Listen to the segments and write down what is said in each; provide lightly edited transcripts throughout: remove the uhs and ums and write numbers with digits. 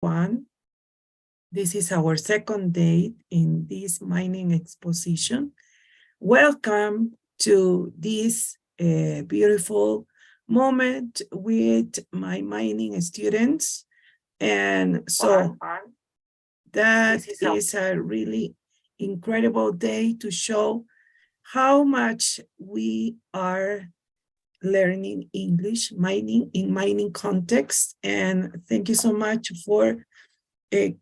One, this is our second day in this mining exposition. Welcome to this beautiful moment with my mining students. And so that is a really incredible day to show how much we are learning English, mining in mining context. And thank you so much for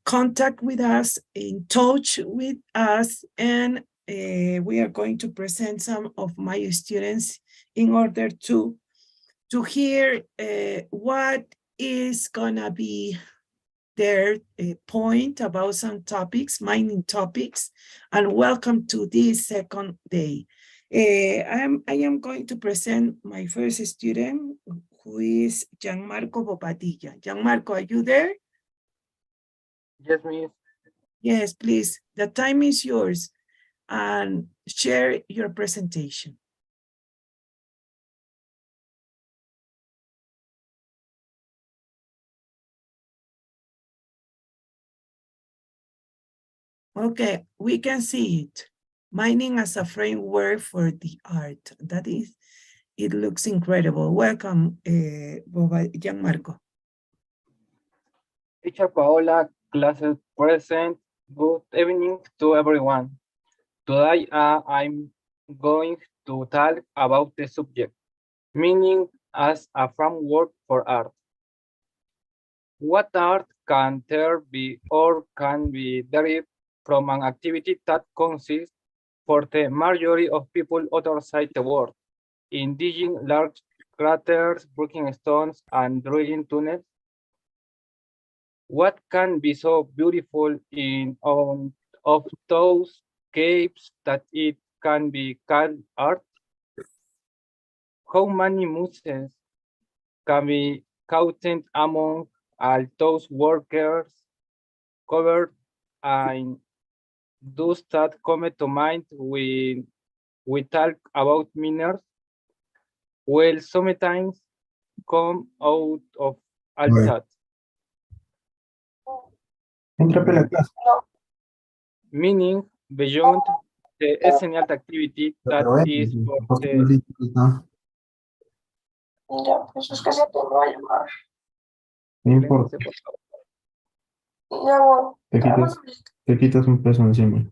contact with us, in touch with us, and we are going to present some of my students in order to hear what is gonna be their point about some topics, mining topics, and welcome to this second day. I am going to present my first student, who is Gianmarco Bobadilla. Gianmarco, are you there? Yes, miss. Yes, please. The time is yours, and share your presentation. Okay, we can see it. Mining as a framework for the art. That is, it looks incredible. Welcome, Gianmarco. Teacher Paola, classes present. Good evening to everyone. Today I'm going to talk about the subject, meaning as a framework for art. What art can there be or can be derived from an activity that consists for the majority of people outside the world in digging large craters, breaking stones, and drilling tunnels? What can be so beautiful of those caves that it can be called art? How many muses can be counted among all those workers covered, and does that come to mind when we talk about miners? Well, sometimes come out of all that. Entra pela clase. Meaning beyond the essential activity that Pero is for the... Mira, pues es que se te va a llamar. No importa, Ya voy. te quitas un peso encima.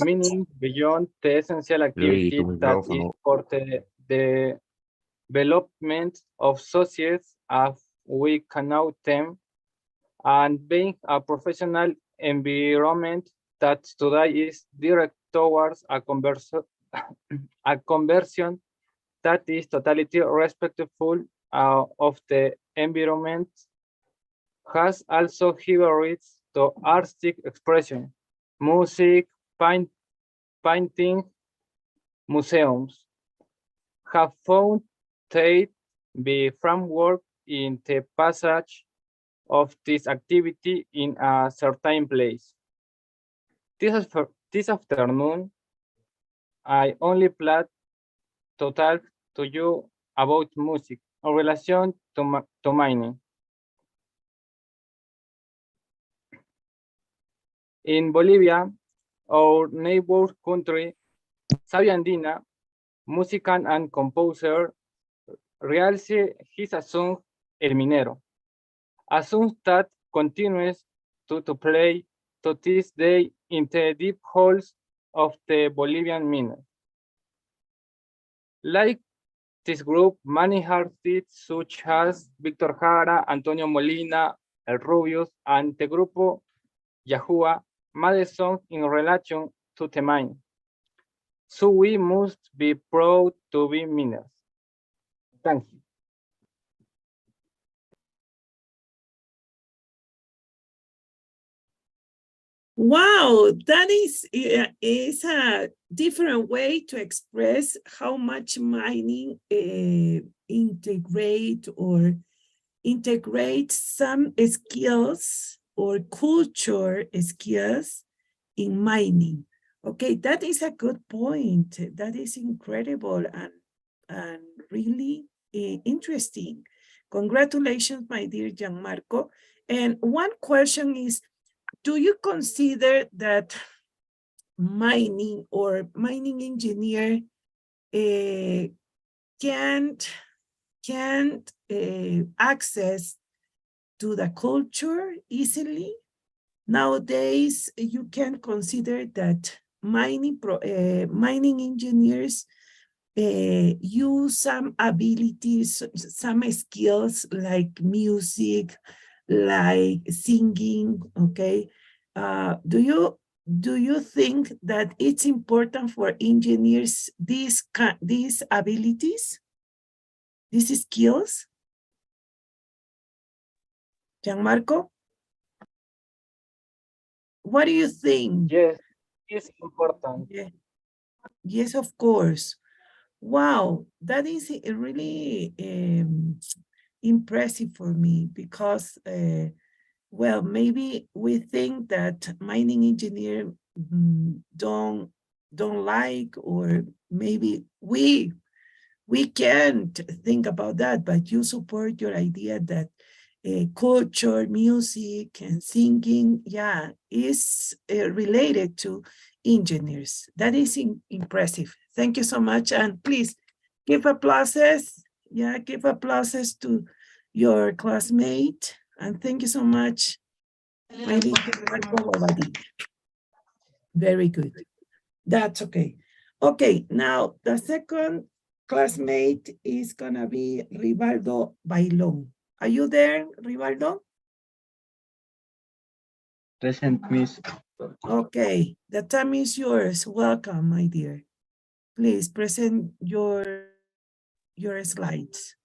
Meaning beyond the essential activity that is for the development of societies as we can know them, and being a professional environment that today is direct towards a conversion that is totally respectful of the environment, has also hybrids to artistic expression, music, painting, museums, have found that the framework in the passage of this activity in a certain place. This afternoon, I only plan to talk to you about music in relation to mining. In Bolivia, our neighbor country, Sabia Andina, musician and composer, realized his song El Minero, a song that continues to play to this day in the deep holes of the Bolivian miners. Like this group, many artists such as Víctor Jara, Antonio Molina, El Rubius, and the Grupo Yahua made songs in relation to the mine. So we must be proud to be miners. Thank you. Wow, that is a different way to express how much mining integrate some skills or culture skills in mining. Okay, that is a good point. That is incredible and really interesting. Congratulations, my dear Gianmarco. And one question is, do you consider that mining or mining engineer can't access to the culture easily? Nowadays, you can consider that mining engineers use some abilities, some skills like music, like singing, okay? Do you think that it's important for engineers, these abilities, these skills? Gianmarco, what do you think? Yes, it's important. Yeah. Yes, of course. Wow, that is really impressive for me because, well, maybe we think that mining engineer don't like, or maybe we can't think about that, but you support your idea that culture, music, and singing, yeah, is related to engineers. That is impressive. Thank you so much. And please give applauses. Yeah, give applauses to your classmate. And thank you so much, my dear Marco Bobadilla. Very good. That's okay. Okay, now the second classmate is gonna be Rivaldo Bailón. Are you there, Rivaldo? Present, Miss. Okay, the time is yours. Welcome, my dear. Please present your slides.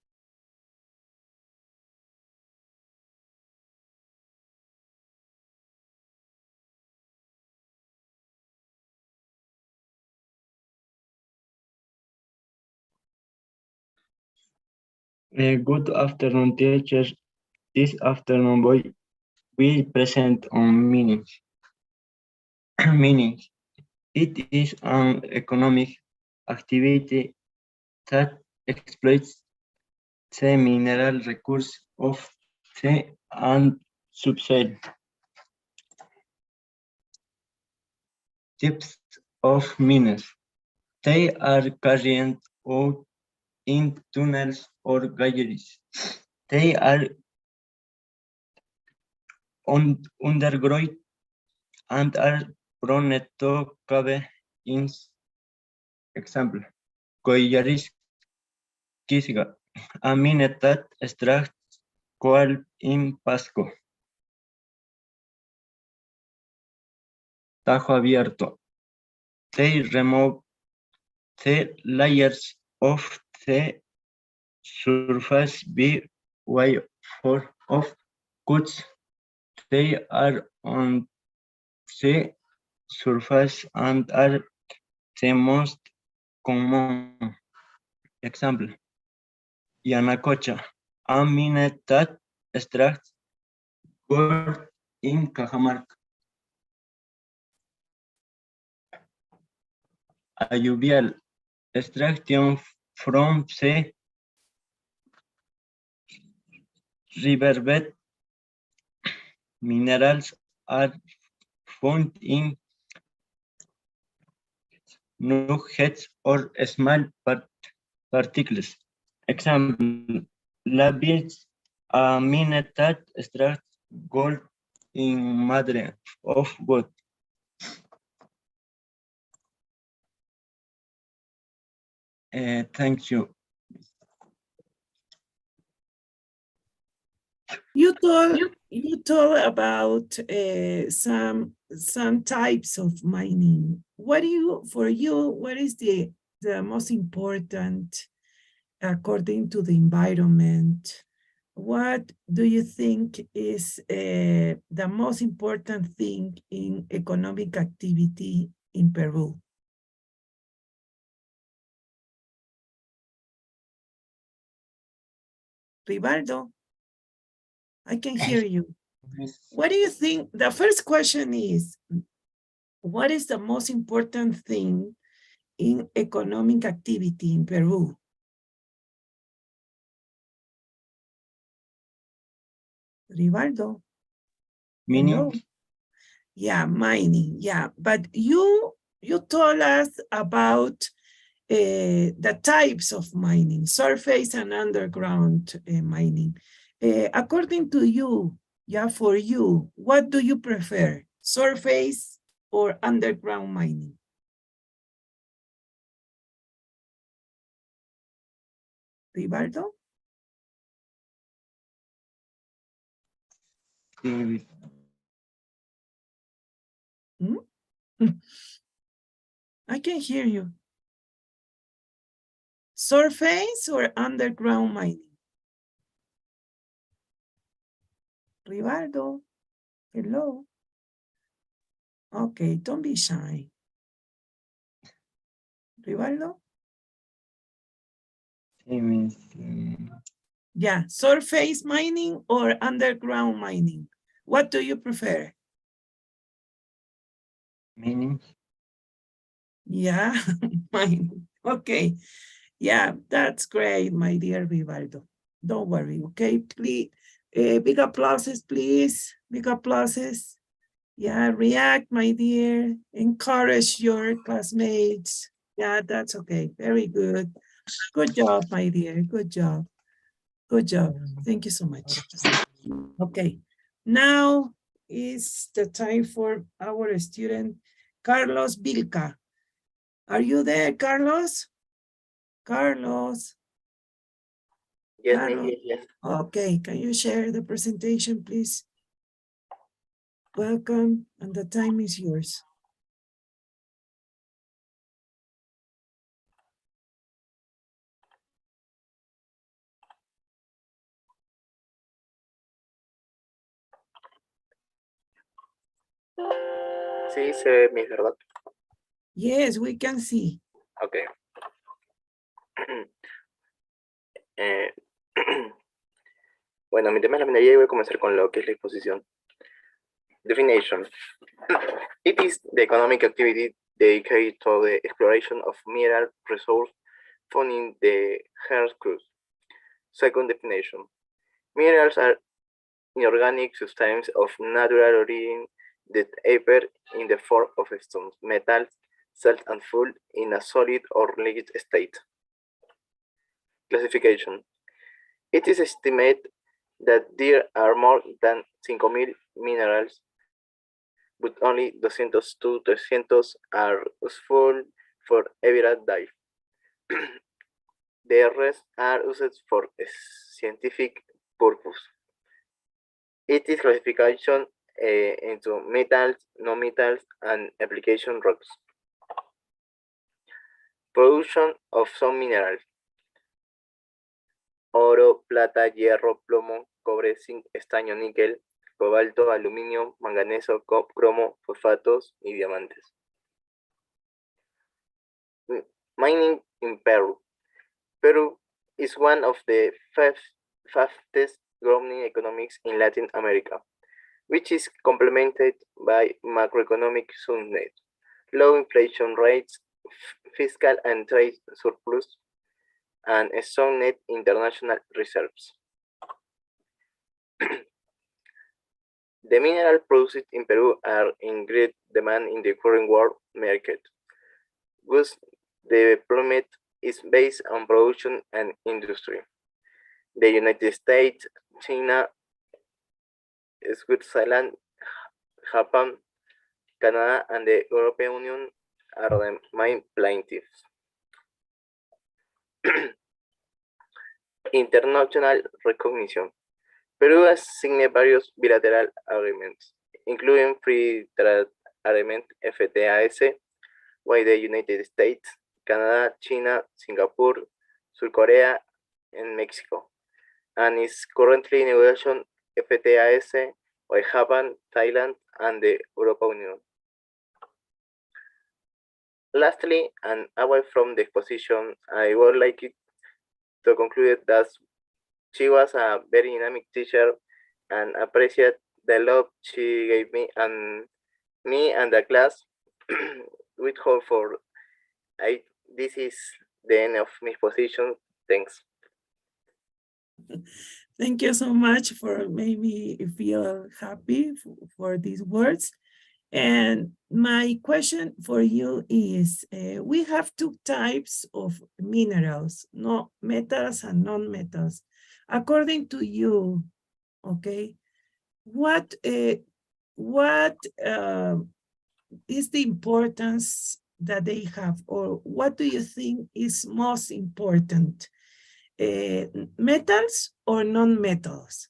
Good afternoon, teachers. This afternoon, we present on meanings. Meanings. It is an economic activity that exploits the mineral resource of the and subsoil. Types of mines. They are carried out in tunnels or galleries. They are underground and are prone to cave in. Example, Collaris Quisga, a mine that extracts coal in Pasco. Tajo abierto. They remove the layers of the surface by way of cuts. They are on the surface and are the most common. Example, Yanacocha, a mine that extracts gold in Cajamarca. Alluvial, extraction from the riverbed. Minerals are found in nuggets or small particles. Example, labyrinth, a mine that extracts gold in madre of wood. Thank you. You told about some types of mining. What is the most important according to the environment? What do you think is the most important thing in economic activity in Peru? Rivaldo, I can hear you. What do you think? The first question is, what is the most important thing in economic activity in Peru? Rivaldo. Meaning, Hello. Yeah, mining. Yeah, but you told us about the types of mining, surface and underground mining. According to you, yeah, for you, what do you prefer, surface or underground mining? Rivaldo? Hmm? I can hear you. Surface or underground mining? Rivaldo, hello. Okay, don't be shy. Rivaldo? means Yeah, surface mining or underground mining? What do you prefer? meaning, Yeah, mining. Okay. Yeah, that's great, my dear Vivaldo. Don't worry, okay? Please, big applauses, please. Big applauses. Yeah, react, my dear. Encourage your classmates. Yeah, that's okay. Very good. Good job, my dear. Good job. Good job. Thank you so much. Okay. Now is the time for our student, Carlos Vilca. Are you there, Carlos? Carlos? Yes, Carlos? maybe, yes. Okay, can you share the presentation, please? Welcome, and the time is yours. Sí, se ve mi, ¿verdad? Yes, we can see. Ok. Eh, bueno, mi tema es la minería y voy a comenzar con lo que es la exposición. Definition. It is the economic activity dedicated to the exploration of mineral resources found in the earth's crust. Second definition. Minerals are inorganic substances of natural origin that appear in the form of stones, metals, salt, and fuel in a solid or liquid state. Classification. It is estimated that there are more than 5,000 minerals, but only 200 to 300 are useful for everyday life. The rest are used for scientific purpose. It is classification into metals, non-metals, and application rocks. Production of some minerals. Oro, plata, hierro, plomo, cobre, zinc, estaño, níquel, cobalto, aluminio, manganeso, cromo, fosfatos y diamantes. Mining in Peru. Peru is one of the fastest growing economies in Latin America, which is complemented by macroeconomic soundness, low inflation rates, fiscal and trade surplus, and strong net international reserves. The minerals produced in Peru are in great demand in the current world market. Thus, the deployment is based on production and industry. The United States, China, Switzerland, Japan, Canada, and the European Union are the main plaintiffs. International recognition. Peru has signed various bilateral agreements, including free trade agreement FTAS, with the United States, Canada, China, Singapore, South Korea, and Mexico, and is currently in negotiation FTAS with Japan, Thailand, and the European Union. Lastly, and away from the exposition, I would like to conclude that she was a very dynamic teacher and appreciate the love she gave me and the class. With hope for this is the end of my exposition. Thanks. Thank you so much for making me feel happy for these words. And my question for you is, we have two types of minerals, no metals and non-metals. According to you, okay, what is the importance that they have, or what do you think is most important? Metals or non-metals?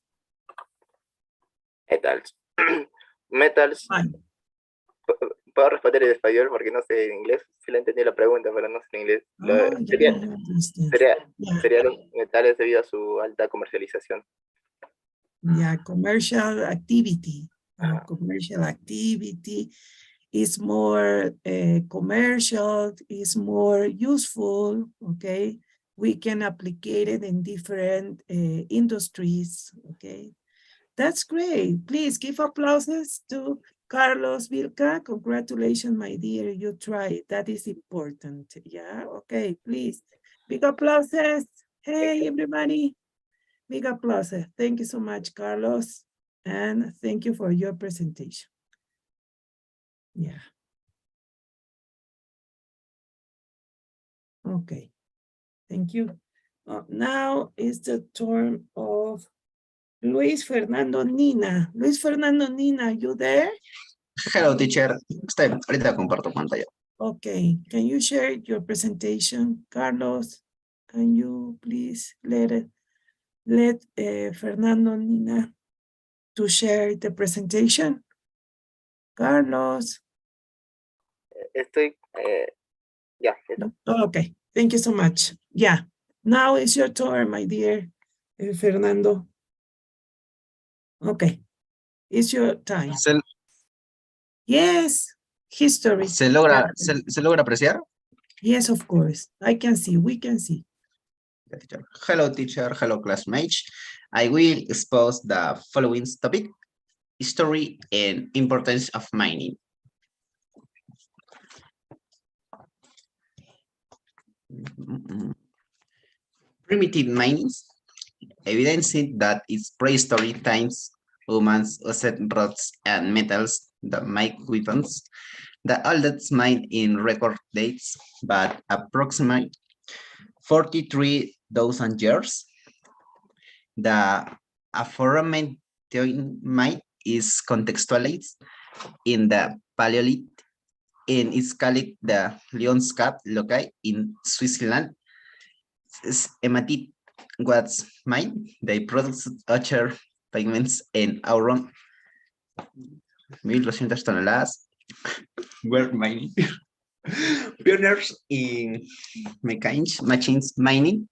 Metals. Metals. Fine. Puedo responder en español porque no sé en inglés. Sí le entendí la pregunta, pero no sé en inglés. Yeah, I understand. Yeah. Serían los metales debido a su alta comercialización. Yeah, commercial activity. Ajá. Commercial activity is more commercial, is more useful, okay? We can applicate it in different industries, okay? That's great. Please give applauses to Carlos Vilca. Congratulations, my dear. You tried. That is important. Yeah, okay, please. Big applauses. Hey, everybody. Big applauses. Thank you so much, Carlos. And thank you for your presentation. Yeah. Okay. Thank you. Now is the turn of Luis Fernando Nina. Luis Fernando Nina, you there? Hello, teacher. Ahorita comparto pantalla. Okay. Can you share your presentation? Carlos, can you please let Fernando Nina to share the presentation? Carlos. Estoy, ya. Okay. Thank you so much. Yeah. Now it's your turn, my dear Fernando. Okay. It's your time. Yes. History. ¿Se logra apreciar? Yes, of course. I can see. We can see. Hello, teacher. Hello, classmates. I will expose the following topic: history and importance of mining. Primitive mining evidencing that its prehistoric times humans used rocks and metals that make weapons. The oldest mine in record dates, but approximately 43,000 years. The aforementioned mine is contextualized in the Paleolithic and is called the Leonskap loci in Switzerland. Hematite was mine. They produced ochre, pigments, and around 1,200 toneladas were mining. Pioneers in machines mining.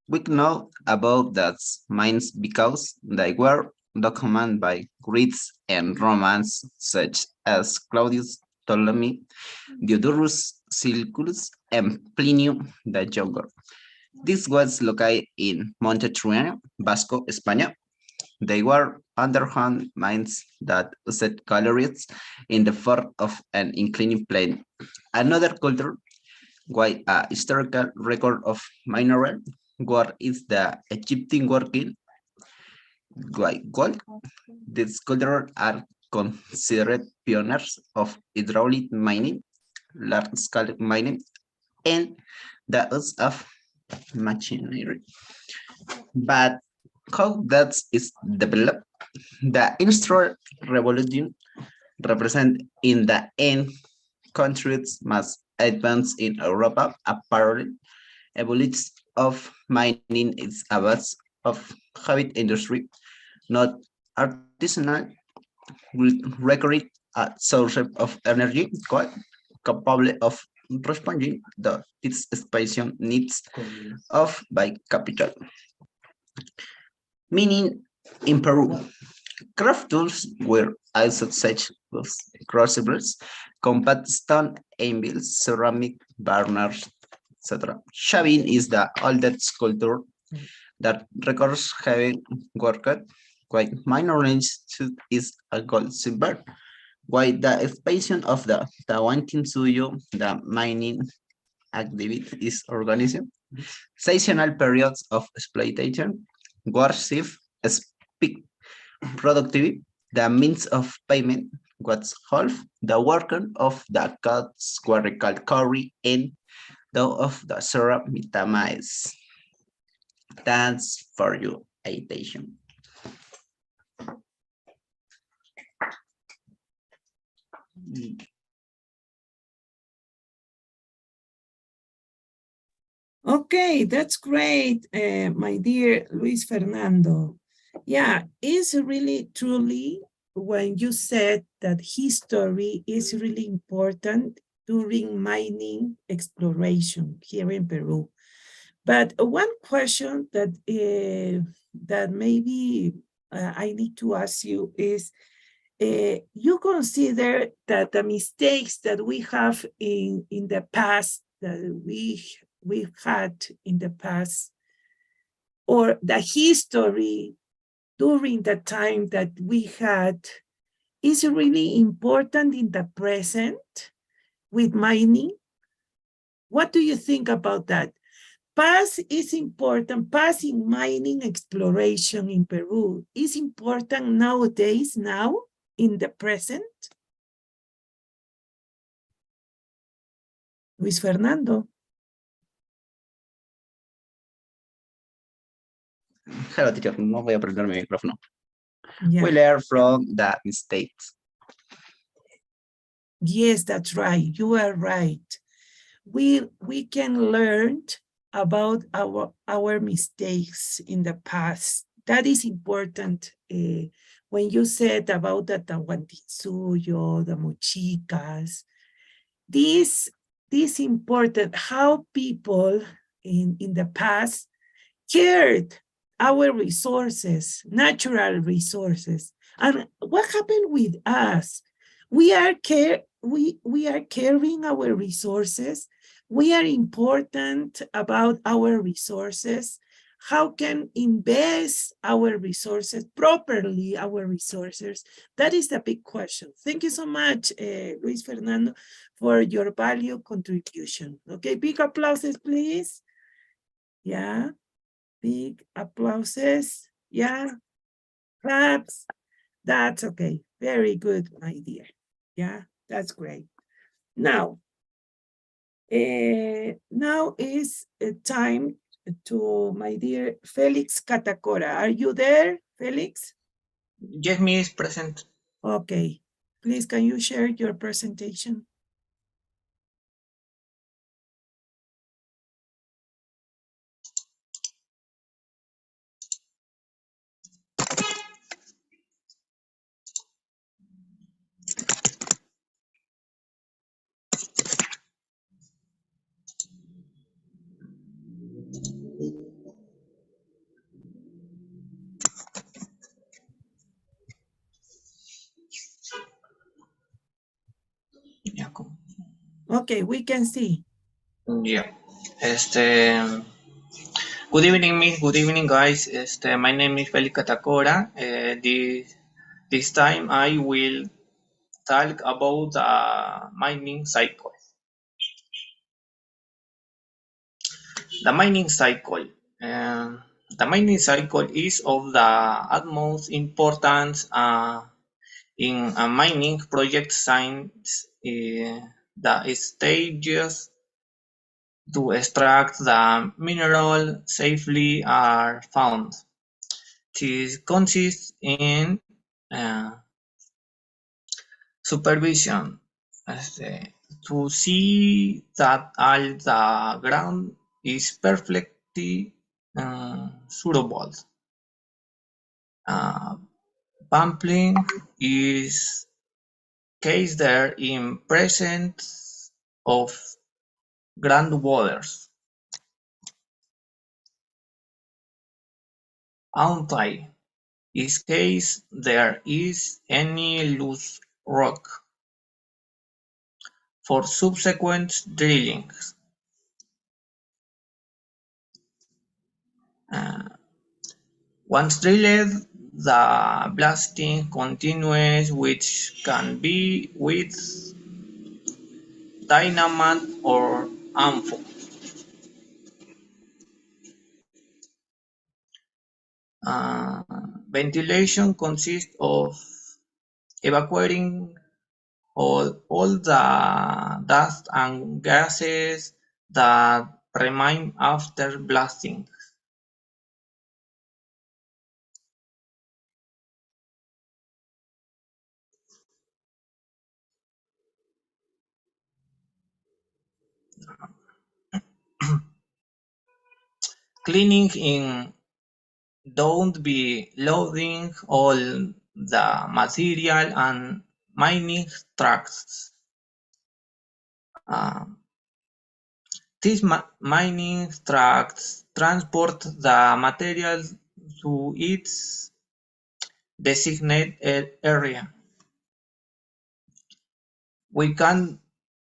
We know about that mines because they were documented by Greeks and Romans such as Claudius Ptolemy, Diodorus Siculus, and Pliny the Younger. This was located in Montetriano, Vasco, España. They were underhand mines that used galleries in the form of an inclining plane. Another culture, quite a historical record of mineral work is the Egyptian working like gold. These cultures are considered pioneers of hydraulic mining, large-scale mining, and the use of machinery. But how that is developed, the Industrial Revolution represent in the end countries must advance in Europe a parallel evolution of mining is a base of heavy industry, not artisanal, will require a source of energy capable of responding to its expansion needs of by capital. Meaning in Peru, craft tools were also such as crucibles, compact stone, anvils, ceramic burners, etc. Shaving is the oldest culture that records heavy work, quite minor range is a gold silver. While the expansion of the Tawantinsuyo, the mining activity is organized, seasonal periods of exploitation, warship speak productivity, the means of payment was half, the worker of the gods were called Cory and those of the Sora Mitamize. Thanks for your attention. Okay, that's great, my dear Luis Fernando. Yeah, it's really truly when you said that history is really important during mining exploration here in Peru. But one question that that maybe I need to ask you is, you consider that the mistakes that we have in the past, that we've had in the past, or the history during the time that we had, is really important in the present with mining? What do you think about that? Past is important. Past in mining exploration in Peru is important nowadays, now in the present. Luis Fernando. Hello, teacher. No voy a prender mi micrófono. Yeah. We learn from the mistakes. Yes, that's right. You are right. We can learn about our mistakes in the past. That is important. When you said about the Tahuantinsuyo, the Mochicas, this important, how people in the past cared our resources, natural resources. And what happened with us? We are caring our resources. We are important about our resources. How can invest our resources properly, our resources? That is the big question. Thank you so much, Luis Fernando, for your value contribution. Okay, big applauses, please. Yeah, big applauses. Yeah, claps. That's okay. Very good, my dear. Yeah, that's great. Now is time to my dear Felix Catacora. Are you there, Felix? Yes, Miss, present. Okay. Please, can you share your presentation? Yeah, Okay, we can see. yeah. Good evening, Miss. Good evening, guys. My name is Felix Catacora. This time I will talk about the mining cycle. The mining cycle. The mining cycle is of the utmost importance in a mining project since the stages to extract the mineral safely are found. This consists in supervision to see that all the ground is perfectly suitable. Pumping is case there in presence of groundwaters. Anti is case there is any loose rock for subsequent drillings. Once drilled, the blasting continues, which can be with dynamite or ammo. Ventilation consists of evacuating all the dust and gases that remain after blasting. Cleaning in don't be loading all the material and mining trucks. These mining trucks transport the material to its designated area. We can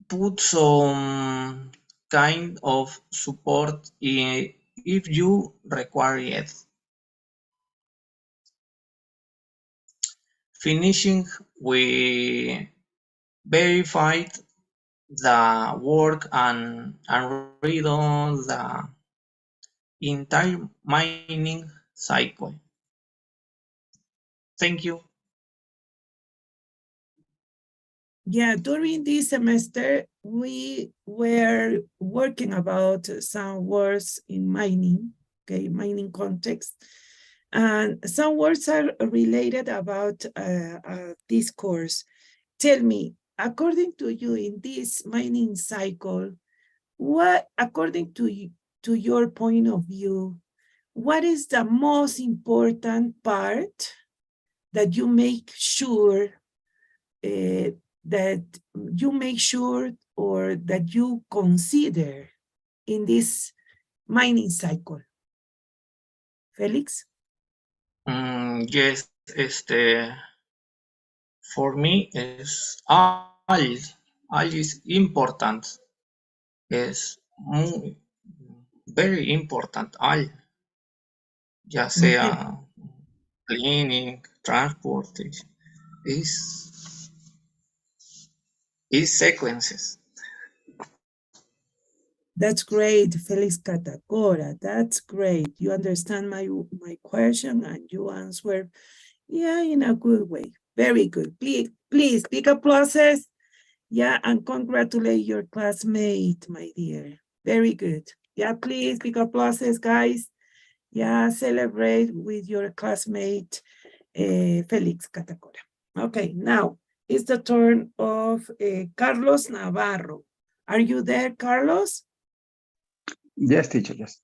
put some kind of support if you require it. Finishing, we verified the work and read on the entire mining cycle. Thank you. Yeah, during this semester, we were working about some words in mining, okay, mining context. And some words are related about this course. Tell me, according to you in this mining cycle, what, according to your point of view, what is the most important part that you make sure that you make sure or that you consider in this mining cycle? Felix? Yes, for me is all is important. Es muy, very important all, ya sea cleaning, transport, is sequences. That's great, Felix Catacora. That's great. You understand my question and you answer, yeah, in a good way. Very good. Please, big applauses. Yeah, and congratulate your classmate, my dear. Very good. Yeah, please, big applauses, guys. Yeah, celebrate with your classmate, Felix Catacora. Okay, now it's the turn of Carlos Navarro. Are you there, Carlos? Yes, teacher, yes.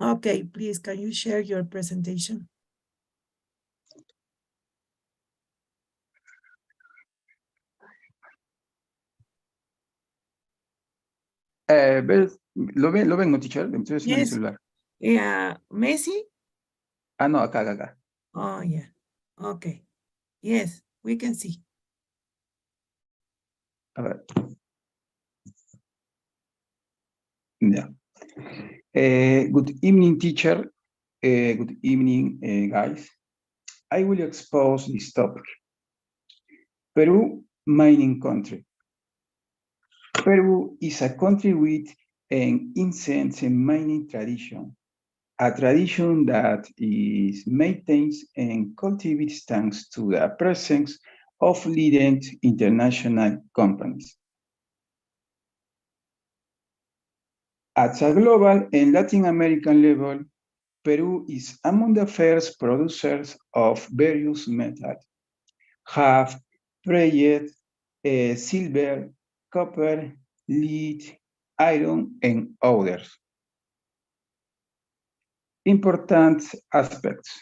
Okay, please, can you share your presentation? ¿Lo ven, no, teacher? Estoy haciendo mi celular. Yeah, Messi? Ah, no, acá. Oh, yeah. Okay. Yes, we can see. A ver. Yeah. Good evening, teacher. Good evening, guys. I will expose this topic. Peru, mining country. Peru is a country with an incense and mining tradition, a tradition that is maintained and cultivated thanks to the presence of leading international companies. At a global and Latin American level, Peru is among the first producers of various metals, have prayed silver, copper, lead, iron, and others. Important aspects: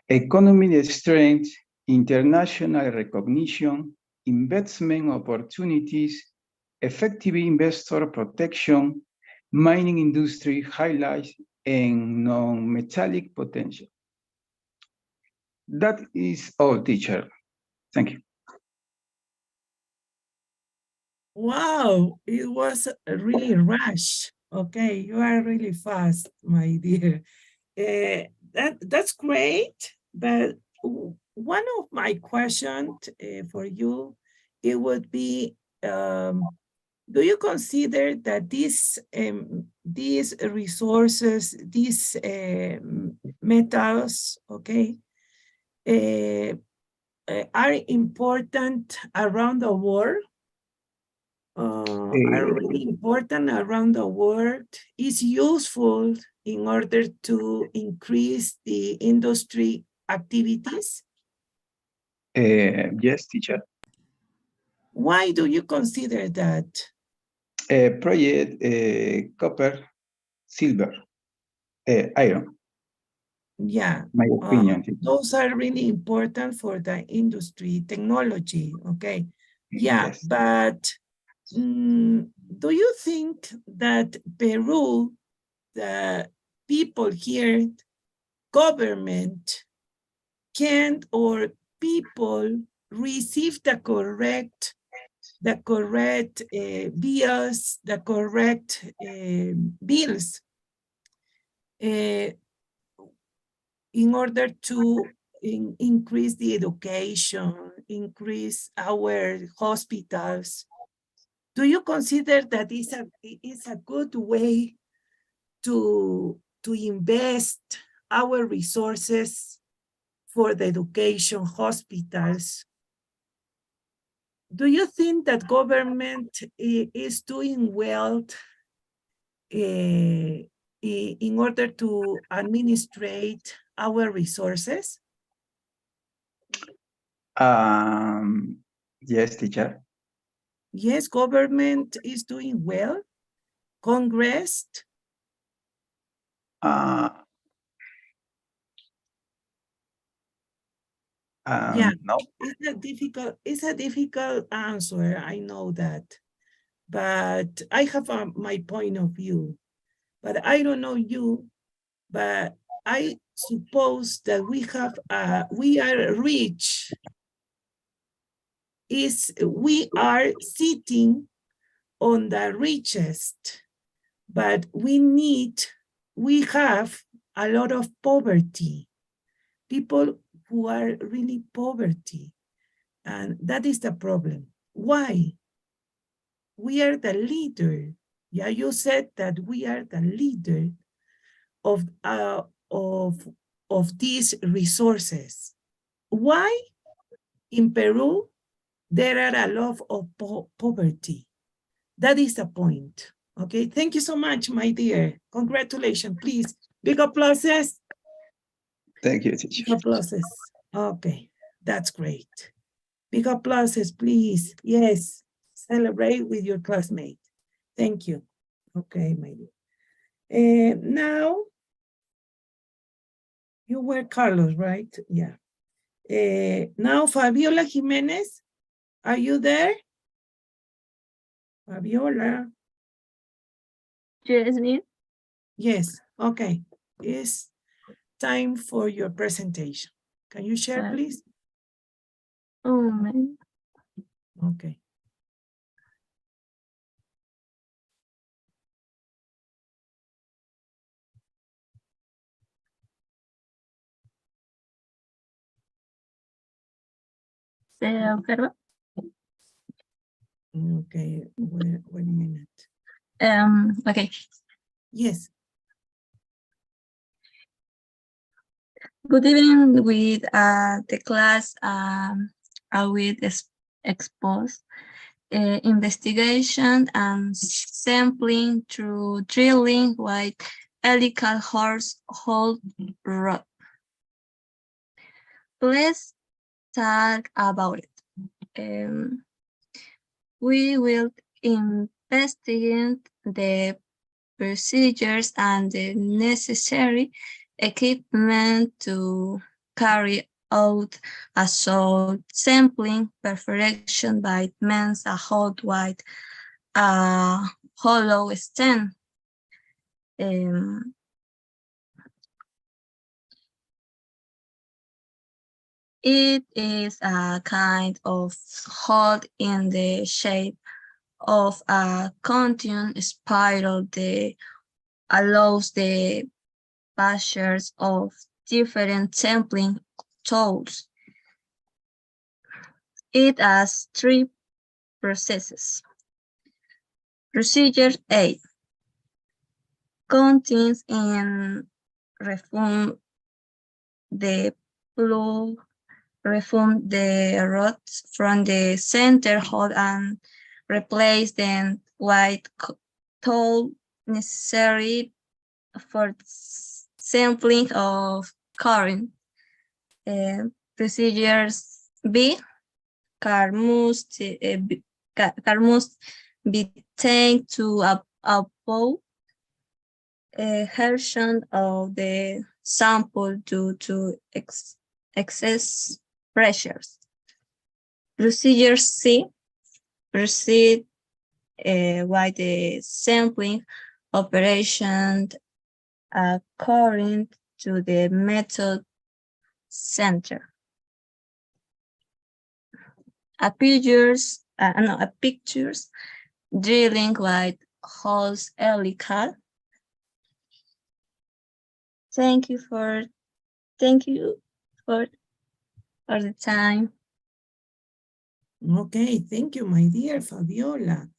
economic strength, international recognition, investment opportunities, effective investor protection, mining industry highlights, and non-metallic potential. That is all, teacher. Thank you. Wow, it was really rush. Okay, you are really fast, my dear. That's great, but one of my questions for you, it would be do you consider that these resources, these metals, okay, are important around the world? Are really important around the world? Is useful in order to increase the industry activities? Yes, teacher. Why do you consider that? Project copper, silver, iron. Yeah, My opinion. those are really important for the industry technology, okay? Yeah, Yes. but do you think that Peru, the people here, government, can or people receive the correct bills, the correct bills in order to increase the education, increase our hospitals? Do you consider that is a good way to invest our resources for the education, hospitals? Do you think that government is doing well in order to administrate our resources? Yes, teacher. Yes, government is doing well. Congress? Yeah, No. it's a difficult answer, I know that. But I have my point of view. But I don't know you, but I suppose that we are rich. We are sitting on the richest, but we have a lot of poverty. People who are really poverty. And that is the problem. Why? We are the leader. Yeah, you said that we are the leader of these resources. Why in Peru there are a lot of poverty? That is the point. Okay, thank you so much, my dear. Congratulations, please. Big applauses. Thank you, teacher. Big applauses. Okay, that's great. Big applauses, please. Yes, celebrate with your classmate. Thank you. Okay, my dear. Now, you were Carlos, right? Yeah. Now, Fabiola Jimenez, are you there? Fabiola. Yes, me. Yes, okay. It's time for your presentation. Can you share, please? Oh, man. Okay. ¿Se observa? Okay, wait a minute. Okay. Yes. Good evening with the class. I will expose investigation and sampling through drilling with helical horse hold rod. Let's talk about it. We will investigate the procedures and the necessary equipment to carry out a soil sampling perforation by means a hot white hollow stem. It is a kind of hole in the shape of a continuous spiral that allows the passage of different sampling tools. It has three processes. Procedure 8 contains in reform the blue reform the rods from the center hole and replace them with tool necessary for sampling of current. Procedures B, car must be taken to above version of the sample due to excess pressures. Procedure C, proceed with the sampling operation according to the method center. A pictures drilling with holes helical. Thank you for the time. Okay, thank you, my dear Fabiola.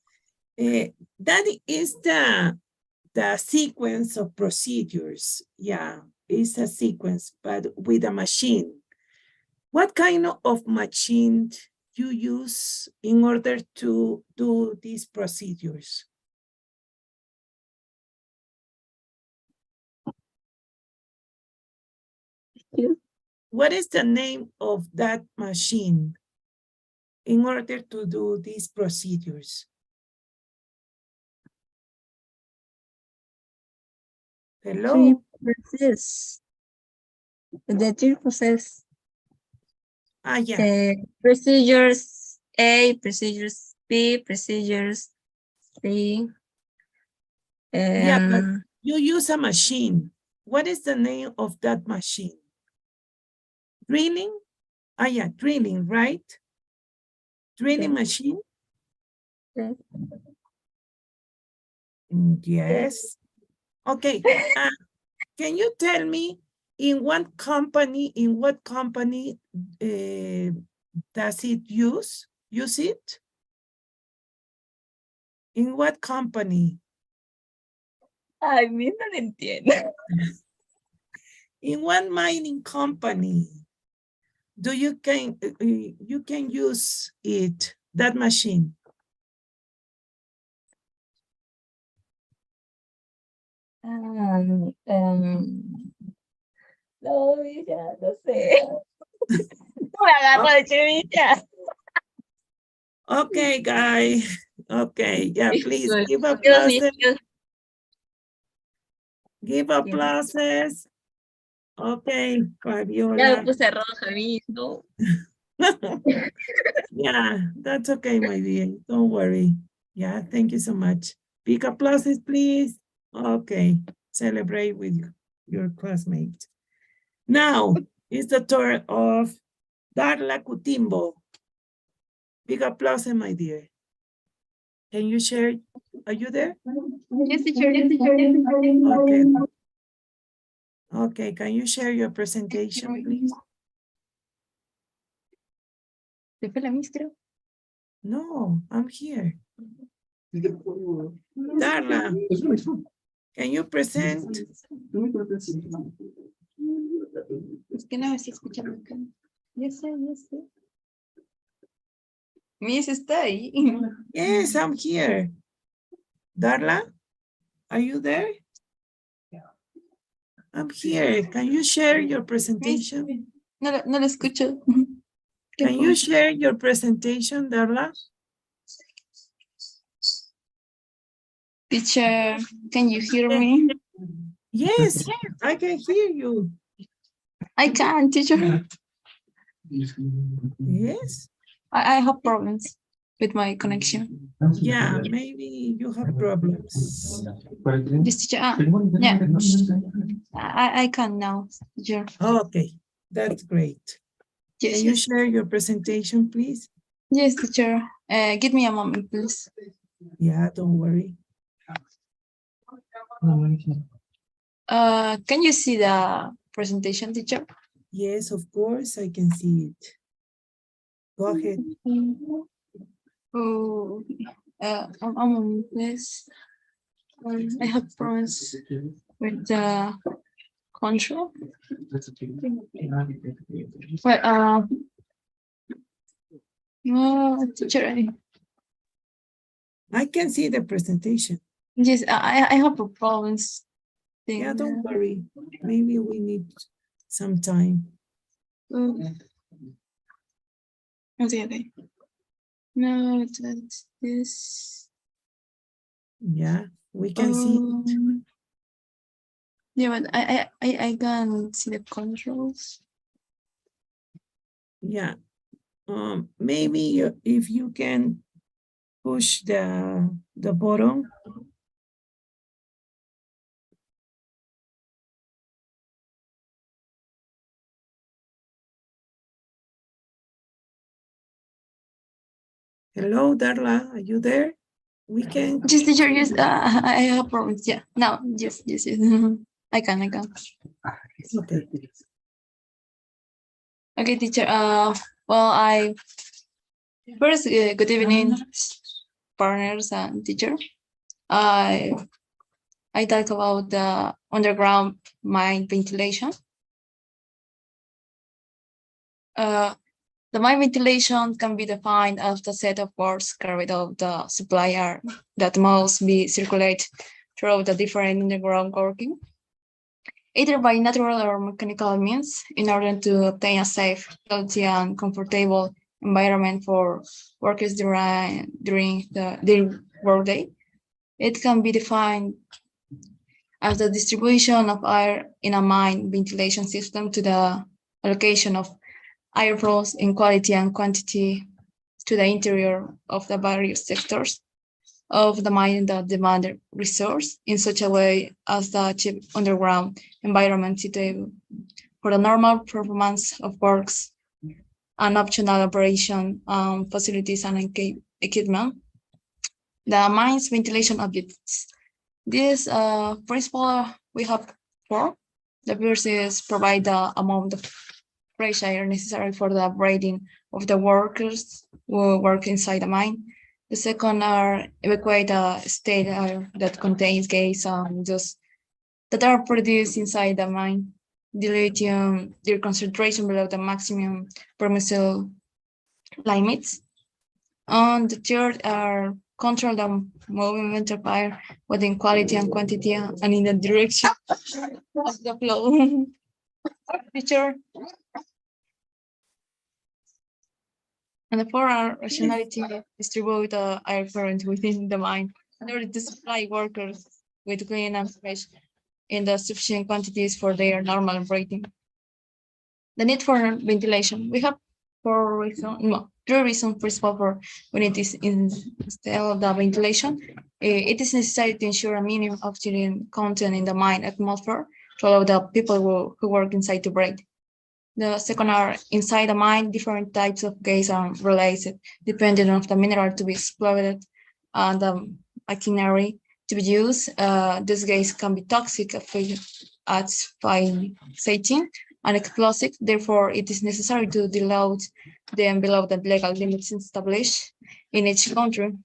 That is the sequence of procedures. Yeah, it's a sequence, but with a machine. What kind of machine you use in order to do these procedures? What is the name of that machine in order to do these procedures? Hello? The three process. Yeah. Procedures A, procedures B, procedures C. Yeah, but you use a machine. What is the name of that machine? Drilling? Yeah, drilling, right? Drilling machine? Yes. Yes. Okay. Can you tell me in what company does it use it? In what company? Ay, mí no lo entiendo. In what mining company do you can use it, that machine? No, ya, no sé. No me agarro de chivita. Okay, guys. Okay, yeah, please give Dios mío, applauses. Dios. Give applauses. Okay, Ya Fabiola. me puse roja, mismo. Yeah, that's okay, my dear. Don't worry. Yeah, thank you so much. Big applauses, please. Okay, celebrate with your classmate. Now, it's the turn of Darla Cutimbo. Big applause, my dear. Can you share? Are you there? Yes, teacher. Yes, teacher. Okay. Okay, can you share your presentation, please? ¿Se fue la maestra? No, I'm here. Darla, can you present? Es que no me estoy escuchando acá. Ya sé, ya sé. Miss está ahí. Yes, I'm here. Darla, are you there? I'm here. Can you share your presentation? No lo escucho. Can you share your presentation, Darla? Teacher, can you hear me? Yes, I can hear you. I can't, teacher. Yes. I have problems with my connection. Yeah, maybe you have problems. Yes, teacher. Yeah. I can now, teacher. Okay, that's great. Yes, Can you yes. share your presentation, please? Yes, teacher. Give me a moment, please. Yeah, don't worry. Can you see the presentation, teacher? Yes, of course, I can see it. Go ahead. Oh, This. I have problems with the control. Well, no, teacher. I can see the presentation. Yes, I have a problems. Yeah, don't worry. Maybe we need some time. Okay. No, that's this. Yeah, we can see. Yeah, but I can see the controls. Yeah. Maybe if you can push the button. Hello, Darla, are you there? We can. Yes, teacher, yes, I have problems. Yeah, no, yes. I can. Okay. Okay, teacher. Well, first, good evening, partners and teacher. I talk about the underground mine ventilation. The mine ventilation can be defined as the set of works carried out the supply air that must be circulated through the different underground working, either by natural or mechanical means, in order to obtain a safe, healthy, and comfortable environment for workers during their workday. It can be defined as the distribution of air in a mine ventilation system to the allocation of air flows in quality and quantity to the interior of the various sectors of the mine that demand resource in such a way as to achieve underground environment suitable for the normal performance of works and optional operation facilities and equipment. The mine's ventilation objectives. This principle we have four. The first is provide the amount of fresh air necessary for the breathing of the workers who work inside the mine. The second are evacuate a state air that contains gas and dust that are produced inside the mine, diluting their concentration below the maximum permissible limits. And the third are control the movement of air within quality and quantity and in the direction of the flow. Teacher. And the four are rationality distribute the air current within the mine in order to supply workers with clean and fresh in the sufficient quantities for their normal breathing. The need for ventilation. We have three reasons. First of all, for when it is instead of the ventilation, it is necessary to ensure a minimum oxygen content in the mine atmosphere to allow the people who work inside to breathe. The second are inside the mine, different types of gas are released depending on the mineral to be exploited and the machinery to be used. This gas can be toxic at 518 and explosive. Therefore, it is necessary to deload them below the legal limits established in each country.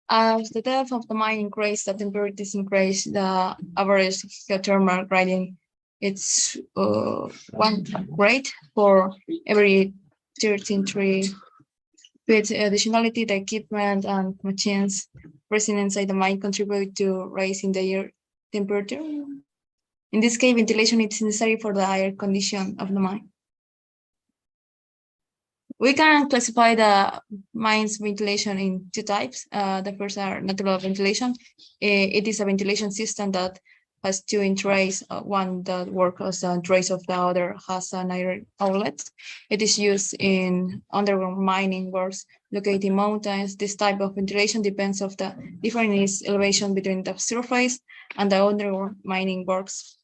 As the depth of the mine increases, the temperatures increase, the average geothermal gradient it's 1 grade for every 13.3 feet. Additionally, the equipment and machines present inside the mine contribute to raising the air temperature. In this case, ventilation is necessary for the air condition of the mine. We can classify the mine's ventilation in two types. The first are natural ventilation. It is a ventilation system that has two entrays, one that works as a trace of the other has an air outlet. It is used in underground mining works located in mountains. This type of ventilation depends on the different elevation between the surface and the underground mining works.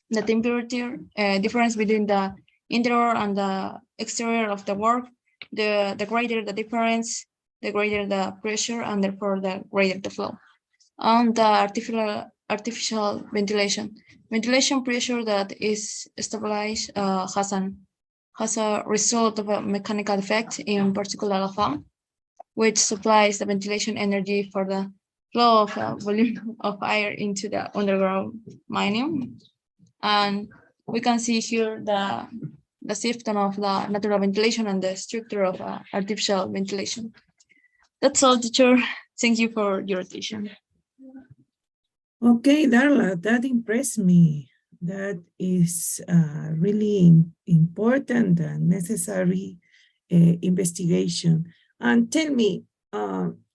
The temperature difference between the interior and the exterior of the work, the greater the difference, the greater the pressure, and therefore the greater the flow. And the artificial ventilation. Ventilation pressure that is stabilized has a result of a mechanical effect, in particular a fan. which supplies the ventilation energy for the flow of volume of air into the underground mining. And we can see here the system of the natural ventilation and the structure of artificial ventilation. That's all, teacher. Thank you for your attention. Okay, Darla, that impressed me. That is really important and necessary investigation. And tell me,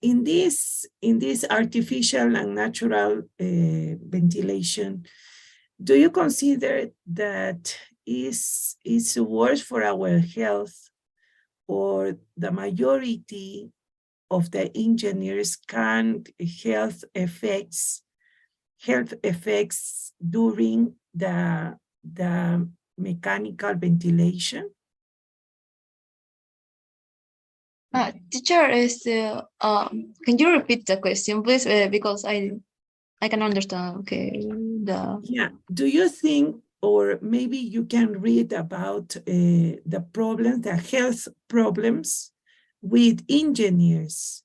in this artificial and natural ventilation, do you consider that is worse for our health, or the majority of the engineers can health effects during the mechanical ventilation? Teacher, can you repeat the question, please? Because I can understand. Okay. Yeah. Do you think, or maybe you can read about the problems, the health problems with engineers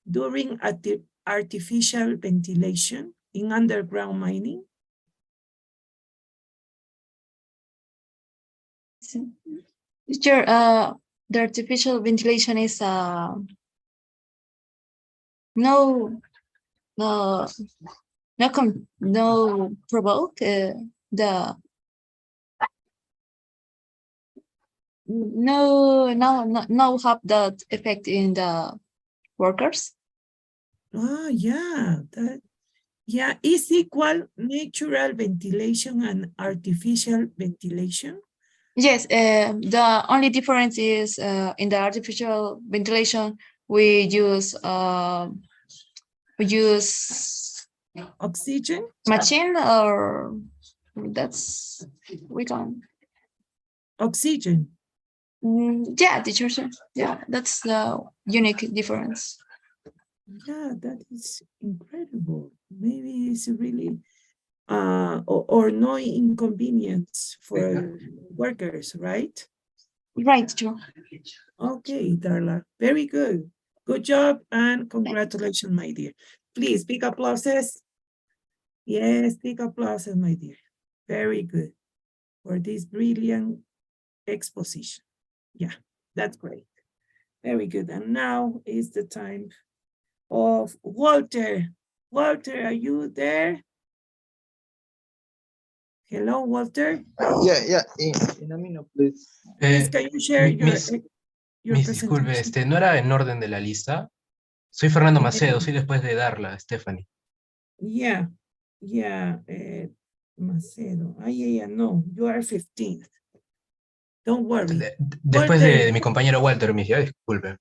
during artificial ventilation in underground mining? Teacher, the artificial ventilation is no provoke the no have that effect in the workers. Yeah, is equal natural ventilation and artificial ventilation? Yes, the only difference is in the artificial ventilation we use oxygen machine, or that's we can oxygen. Yeah, teacher, sir. Yeah, that's the unique difference. Yeah, that is incredible. Maybe it's really or no inconvenience for workers, right? Right, true. Okay, Darla, very good. Good job and congratulations, my dear. Please, big applauses. Yes, big applauses, my dear. Very good for this brilliant exposition. Yeah, that's great. Very good. And now is the time of Walter. Walter, are you there? Hello, Walter. Yeah. In a minute, please. Please, can you share your Disculpe, presentation? ¿no era en orden de la lista? Soy Fernando Macedo, soy después de Darla, Stephanie. Yeah, Macedo. Yeah, no, you are 15th. Don't worry. Después Walter, de mi compañero Walter, mi disculpe.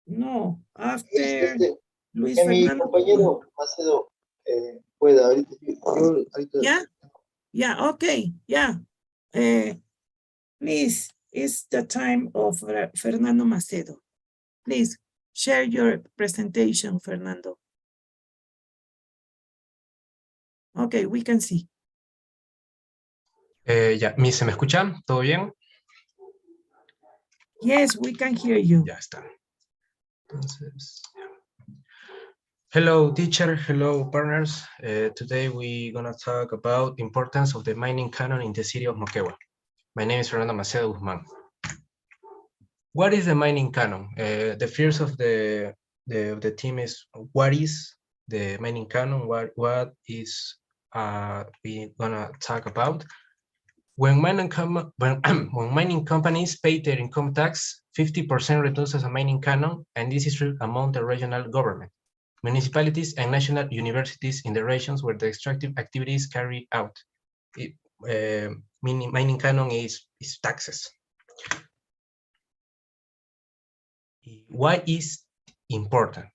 no, after Luis Que mi Fernando. compañero Macedo pueda ahorita. Yeah, okay, yeah. Please, it's the time of Fernando Macedo. Please share your presentation, Fernando. Okay, we can see. Ya, ¿se me escucha? ¿Todo bien? Yes, we can hear you. Ya está. Entonces, hello, teacher. Hello, partners. Today we're gonna talk about importance of the mining canon in the city of Moquegua. My name is Fernando Macedo Guzmán. What is the mining canon? The first of the team is, what is the mining canon? What is we gonna talk about? When mining companies pay their income tax, 50% reduces a mining canon, and this is among the regional government, municipalities, and national universities in the regions where the extractive activities carried out. Mining canon is taxes. Why is important?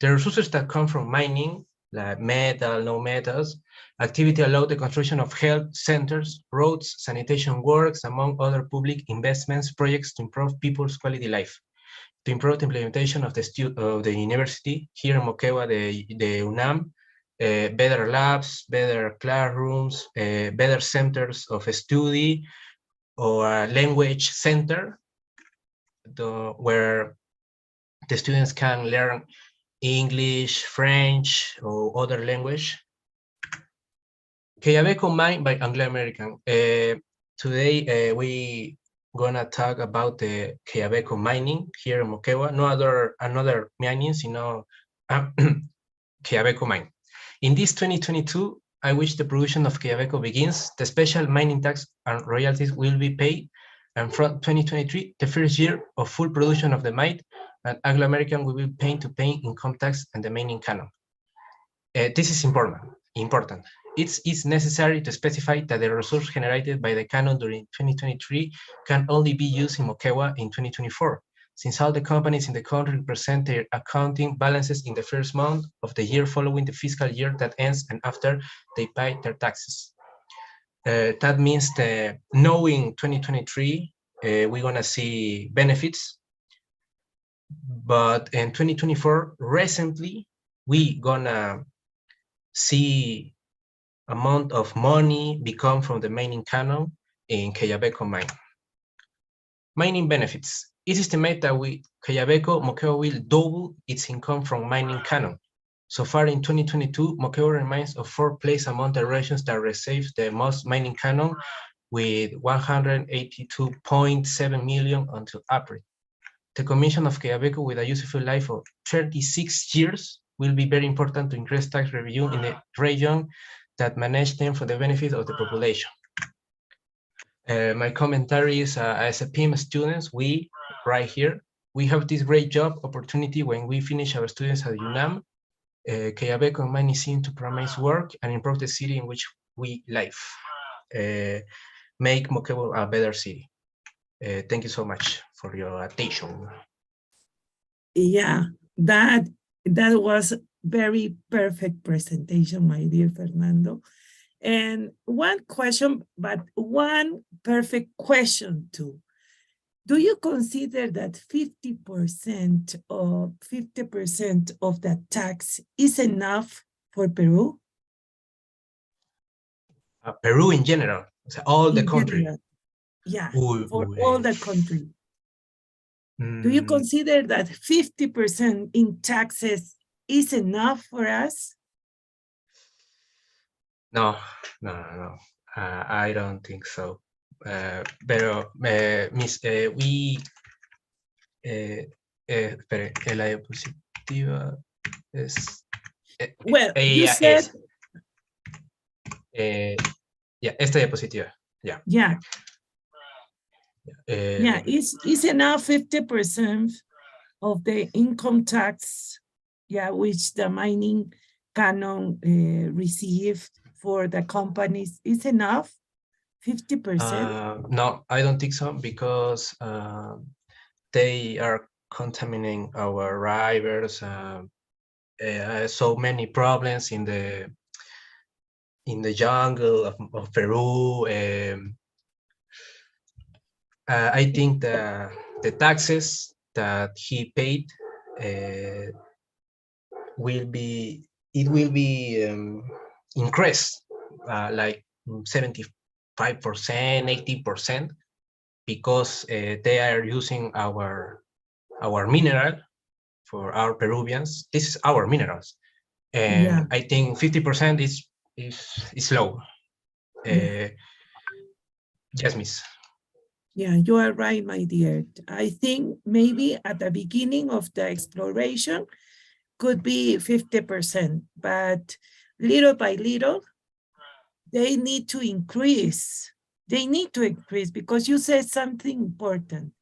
The resources that come from mining, like metal, no metals, activity allow the construction of health centers, roads, sanitation works, among other public investments projects to improve people's quality life, to improve the implementation of the university, here in Moquegua, the UNAM, better labs, better classrooms, better centers of study, or a language center, where the students can learn English, French, or other language. Quellaveco Mine by Anglo American. Today we gonna talk about the Quellaveco mining here in Moquegua. No another mining, sino Quellaveco mine. In this 2022, I wish the production of Quellaveco begins. The special mining tax and royalties will be paid, and from 2023, the first year of full production of the mine, and Anglo American will be paying to pay income tax and the mining canon. This is important. It's necessary to specify that the resource generated by the canon during 2023 can only be used in Moquegua in 2024, since all the companies in the country present their accounting balances in the first month of the year following the fiscal year that ends and after they pay their taxes. That means that knowing 2023, we're gonna see benefits, but in 2024, recently, we gonna see amount of money become from the mining canon in Quellaveco mine. Mining benefits. It is estimated that Quellaveco, Moquegua will double its income from mining canon. So far in 2022, Moquegua remains of fourth place among the regions that receive the most mining canon with 182.7 million until April. The commission of Quellaveco with a useful life of 36 years will be very important to increase tax revenue in the region that manage them for the benefit of the population. My commentary is as a PIM students, we right here, we have this great job opportunity when we finish our students at UNAM. Quellaveco and mine is seen to promise work and improve the city in which we live. Make Moquegua a better city. Thank you so much for your attention. Yeah, that was very perfect presentation, my dear Fernando. And one question, but one perfect question too. Do you consider that 50% of that tax is enough for Peru? Peru in general, so all the country. General. Yeah, for all the country. Do you consider that 50% in taxes is enough for us? No. I don't think so. Pero, Miss, espere, la diapositiva es... Well, you said... yeah, esta diapositiva, yeah. Yeah. Yeah, it's enough 50% of the income tax, yeah, which the mining canon received for the companies is enough, 50%? No, I don't think so, because they are contaminating our rivers. So many problems in the jungle of Peru. I think the taxes that he paid will be increased like 75%, 80%, because they are using our mineral for our Peruvians. This is our minerals, and yeah. I think 50% is low. Yes, Miss. Yeah, you are right, my dear. I think maybe at the beginning of the exploration could be 50%, but little by little, they need to increase. They need to increase, because you said something important,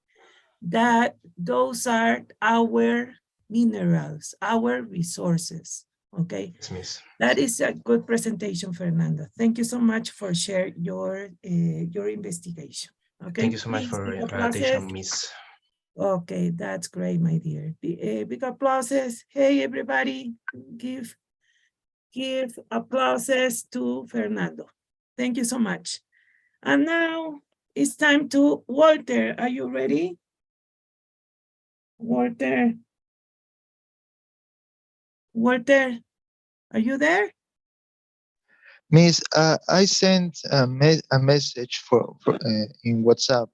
that those are our minerals, our resources, okay? Yes, Miss. That is a good presentation, Fernando. Thank you so much for sharing your investigation. Okay. Thank you so much for your attention, Miss. Okay, that's great, my dear. Big applauses. Hey, everybody, give applauses to Fernando. Thank you so much. And now it's time to Walter. Are you ready? Walter, are you there? Miss, I sent a message for in WhatsApp.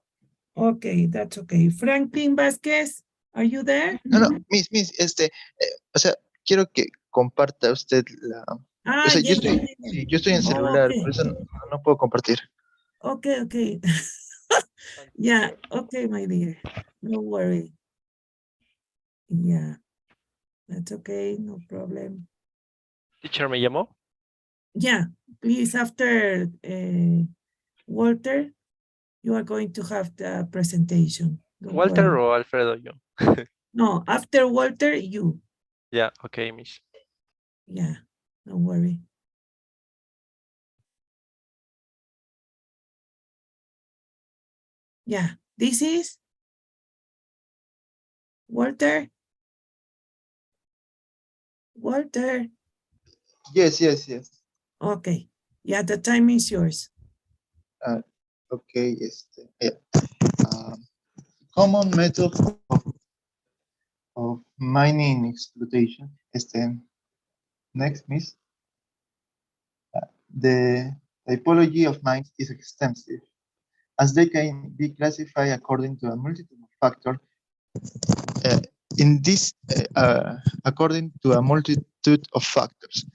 Okay, that's okay. Franklin Vasquez. Are you there? No, Miss, o sea, quiero que comparta usted o sea, Yeah, yeah, yeah. sí, yo estoy en Oh, celular, por okay. eso no puedo compartir. Okay. Yeah, okay, my dear. No worry. Yeah, that's okay, no problem. Teacher, ¿me llamó? Yeah, please, after Walter, you are going to have the presentation. Don't ¿Walter worry. o Alfredo yo? No, after Walter, you. Ya, ok, Miss. Yeah, don't worry. Yeah, this is Walter. Walter. Yes. Okay. Yeah, the time is yours. Okay, yeah. Common method of mining exploitation. Next, Miss. The typology of mines is extensive, as they can be classified according to a multitude of factors. According to a multitude of factors.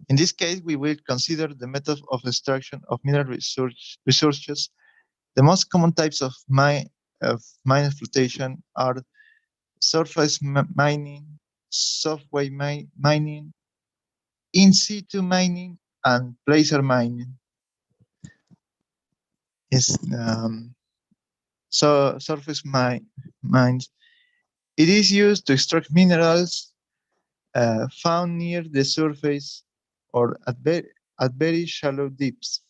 In this case, we will consider the method of extraction of mineral resources. The most common types of mine exploitation are surface mining, software mining, in situ mining, and placer mining. So surface mines. It is used to extract minerals found near the surface or at very shallow depths.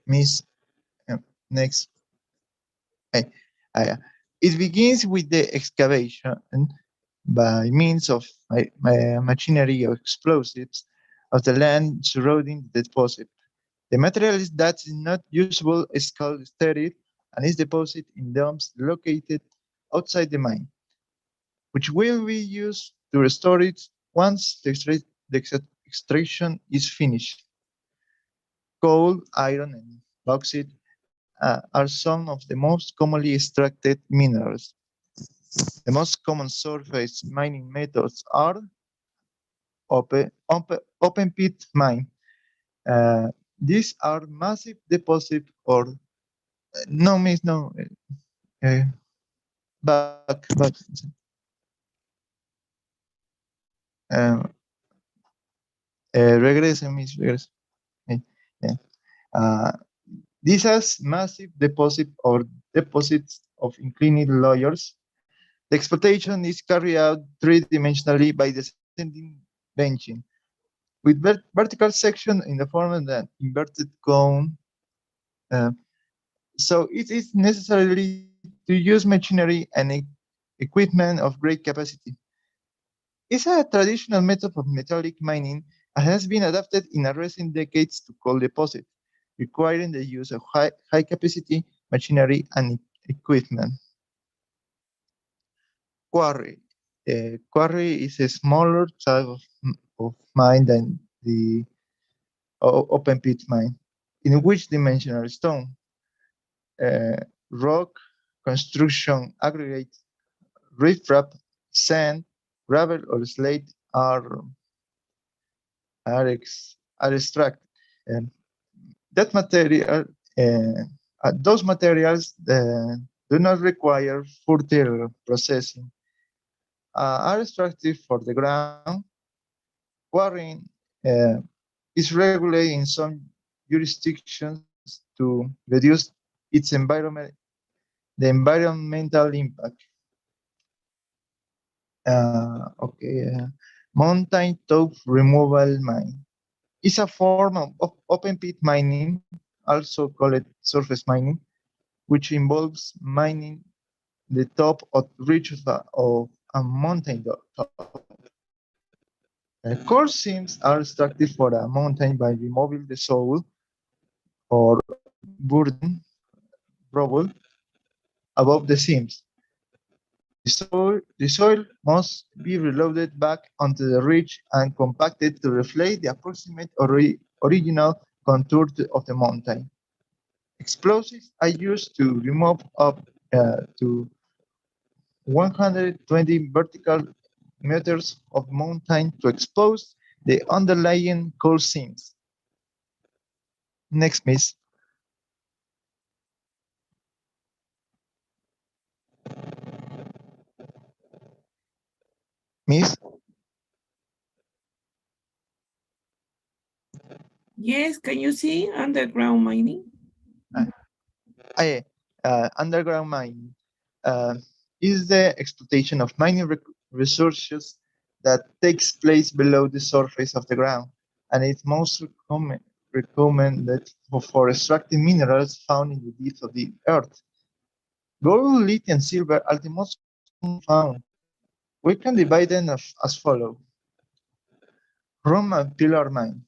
Next. It begins with the excavation by means of machinery or explosives of the land surrounding the deposit. The material that is not usable is called sterile and is deposited in dumps located outside the mine, which will be used to restore it once the extraction is finished. Coal, iron, and bauxite are some of the most commonly extracted minerals. The most common surface mining methods are open pit mine. These are massive deposits or no, miss, no. Back. Regrese, miss, regrese. These are massive deposits of inclined layers. The exploitation is carried out three-dimensionally by descending benching, with vertical section in the form of an inverted cone. So it is necessary to use machinery and equipment of great capacity. It's a traditional method of metallic mining and has been adapted in recent decades to coal deposit, requiring the use of high capacity machinery and equipment. Quarry. Quarry is a smaller type of mine than the open pit mine, in which dimensional stone, rock, construction aggregate, riprap, sand, gravel, or slate are extracted. That material, those materials do not require further processing, are extracted for the ground. Quarrying is regulated in some jurisdictions to reduce its the environmental impact. Mountain top removal mine is a form of open pit mining, also called surface mining, which involves mining the top of ridge of a mountain top. Coarse seams are extracted for a mountain by removing the soil or burden rubble above the seams. The soil must be reloaded back onto the ridge and compacted to reflect the approximate original contour of the mountain. Explosives are used to remove 120 vertical meters of mountain to expose the underlying coal seams. Next, Miss. Miss? Yes, can you see underground mining? Underground mining is the exploitation of mining resources that takes place below the surface of the ground, and it's most recommended for extracting minerals found in the depths of the earth. Gold, lithium, and silver are the most commonly found. We can divide them as follows. Room and pillar mine.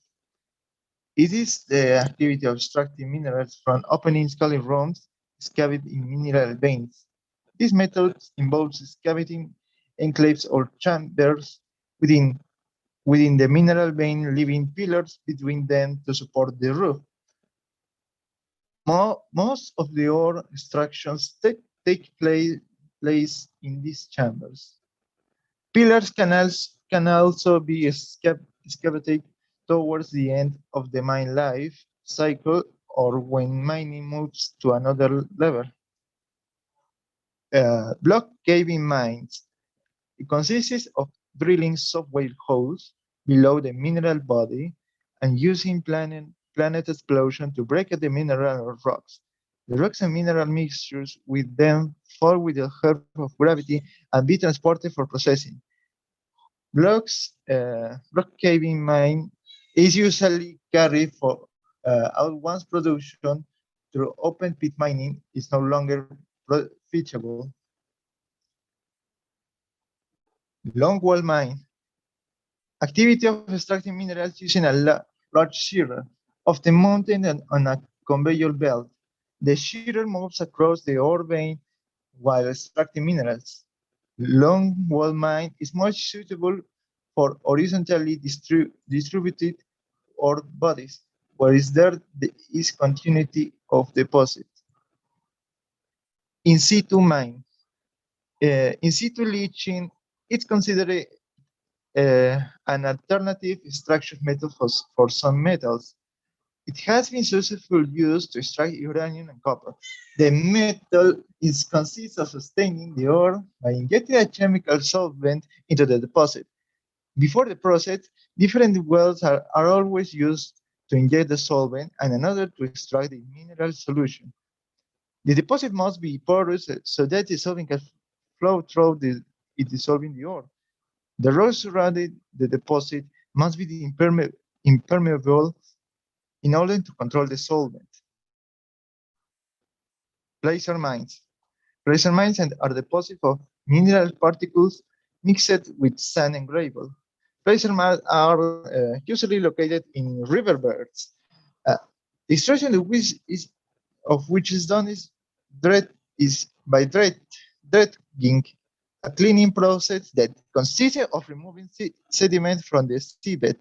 It is the activity of extracting minerals from openings called rooms excavated in mineral veins. This method involves excavating enclaves or chambers within the mineral vein, leaving pillars between them to support the roof. Most of the ore extractions take place in these chambers. Pillars can also be excavated towards the end of the mine life cycle or when mining moves to another level. Block caving mines. It consists of drilling subway holes below the mineral body and using planet explosion to break the mineral or rocks. The rocks and mineral mixtures will then fall with the help of gravity and be transported for processing. Block caving mine is usually carried out once production through open pit mining is no longer feasible. Long wall mine. Activity of extracting minerals using a large shearer, often mounted on a conveyor belt. The shearer moves across the ore vein while extracting minerals. Long wall mine is much suitable for horizontally distributed ore bodies, where there is continuity of deposit. In situ mine. In situ leaching is considered an alternative extraction method for some metals. It has been successfully used to extract uranium and copper. The method consists of sustaining the ore by injecting a chemical solvent into the deposit. Before the process, different wells are always used to inject the solvent and another to extract the mineral solution. The deposit must be porous so that the solvent can flow through it dissolving the ore. The rock surrounding the deposit must be impermeable in order to control the solvent. Placer mines. Placer mines are deposits of mineral particles mixed with sand and gravel. Placer mines are usually located in riverbeds. The extraction of which is done by dredging, a cleaning process that consists of removing sediment from the seabed.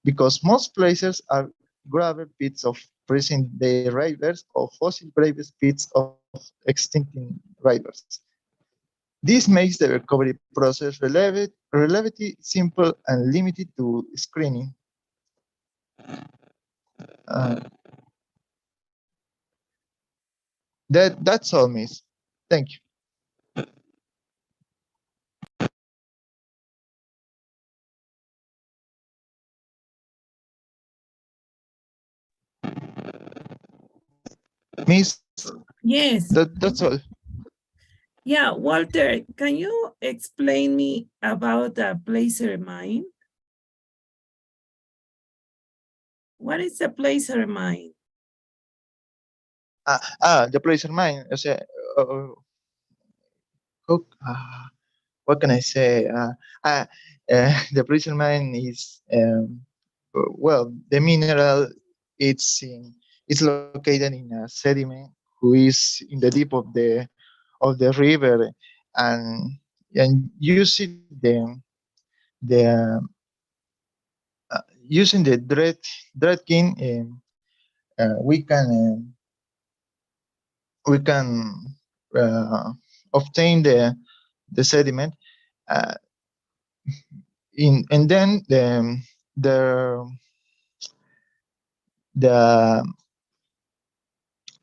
Because most placers are gravel pits of present day rivers or fossil gravel pits of extinct rivers. This makes the recovery process relatively simple and limited to screening. That's all, Miss. Thank you. Miss, Yes. that's all. Yeah, Walter, can you explain me about the placer mine? What is a placer mine? The placer mine. O sea, what can I say? The placer mine is well, the mineral it's located in a sediment who is in the deep of the river, and using the using the dredging, we can obtain the sediment. And then the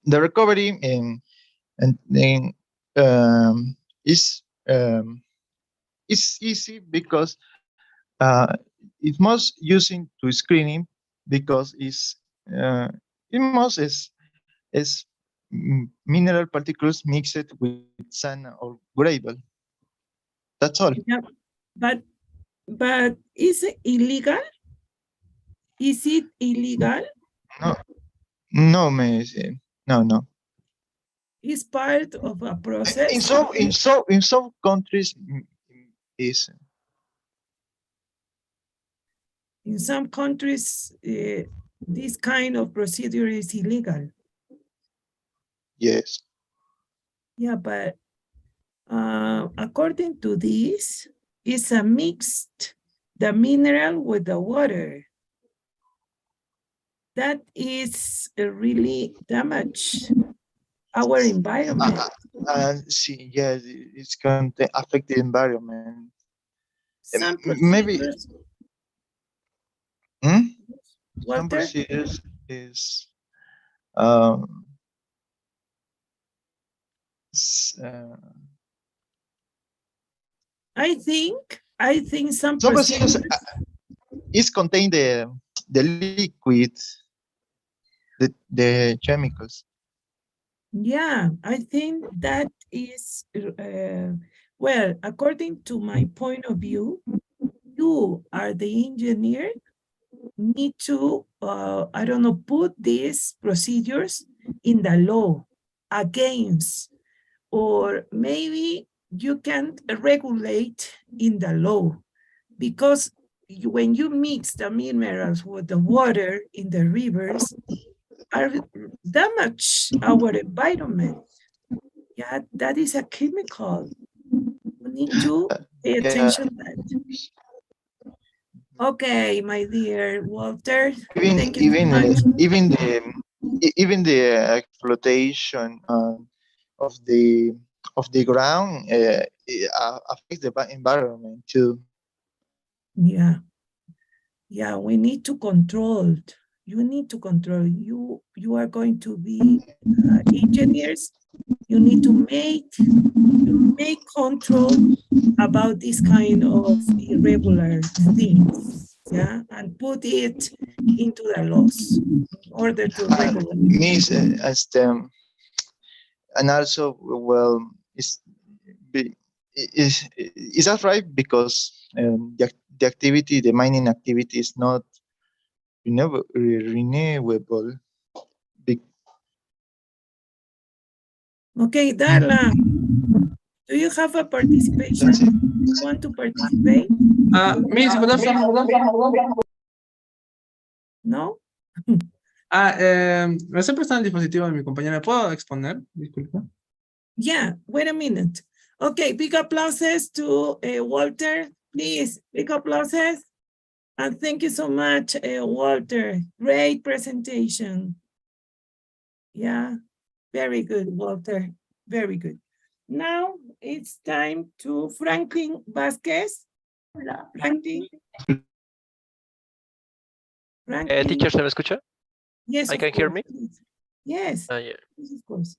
the recovery and then is easy because it must using to screening because it must is mineral particles mixed with sand or gravel. That's all. Yeah, but is it illegal? Is it illegal? No, no. It's part of a process. In some countries is. In some countries, this kind of procedure is illegal. Yes. Yeah, but according to this, it's a mixed the mineral with the water. That is really damage our environment. See, yes, it's going to affect the environment. Some Maybe procedures. some Walter? procedures is I think some some procedures procedures is contain the liquid, the chemicals. Yeah, I think that is, well, according to my point of view, you are the engineer, need to, I don't know, put these procedures in the law against, or maybe you can regulate in the law, because when you mix the minerals with the water in the rivers, are damage our environment. Yeah, that is a chemical. We need to pay attention to that. Okay, my dear Walter. Thank you so much. Even the exploitation of the ground affects the environment too. Yeah. Yeah, we need to control. You need to control. You are going to be engineers. You need to make control about this kind of irregular things, yeah, and put it into the laws in order to regulate. Means as and also well is that right? Because the activity, the mining activity, is not renewable. Okay, Darla, do you have a participation? You want to participate? Miss, good afternoon. No? Me estoy prestando el dispositivo de mi compañera. ¿Puedo exponer? Disculpa. Yeah, wait a minute. Okay, big applauses to Walter. Please, big applauses. And thank you so much, Walter. Great presentation. Yeah, very good, Walter. Very good. Now it's time to Franklin Vasquez. Hola, Franklin. Teacher, ¿se me escucha? Yes, I can hear me? Please. Yes, Yeah. yes, of course.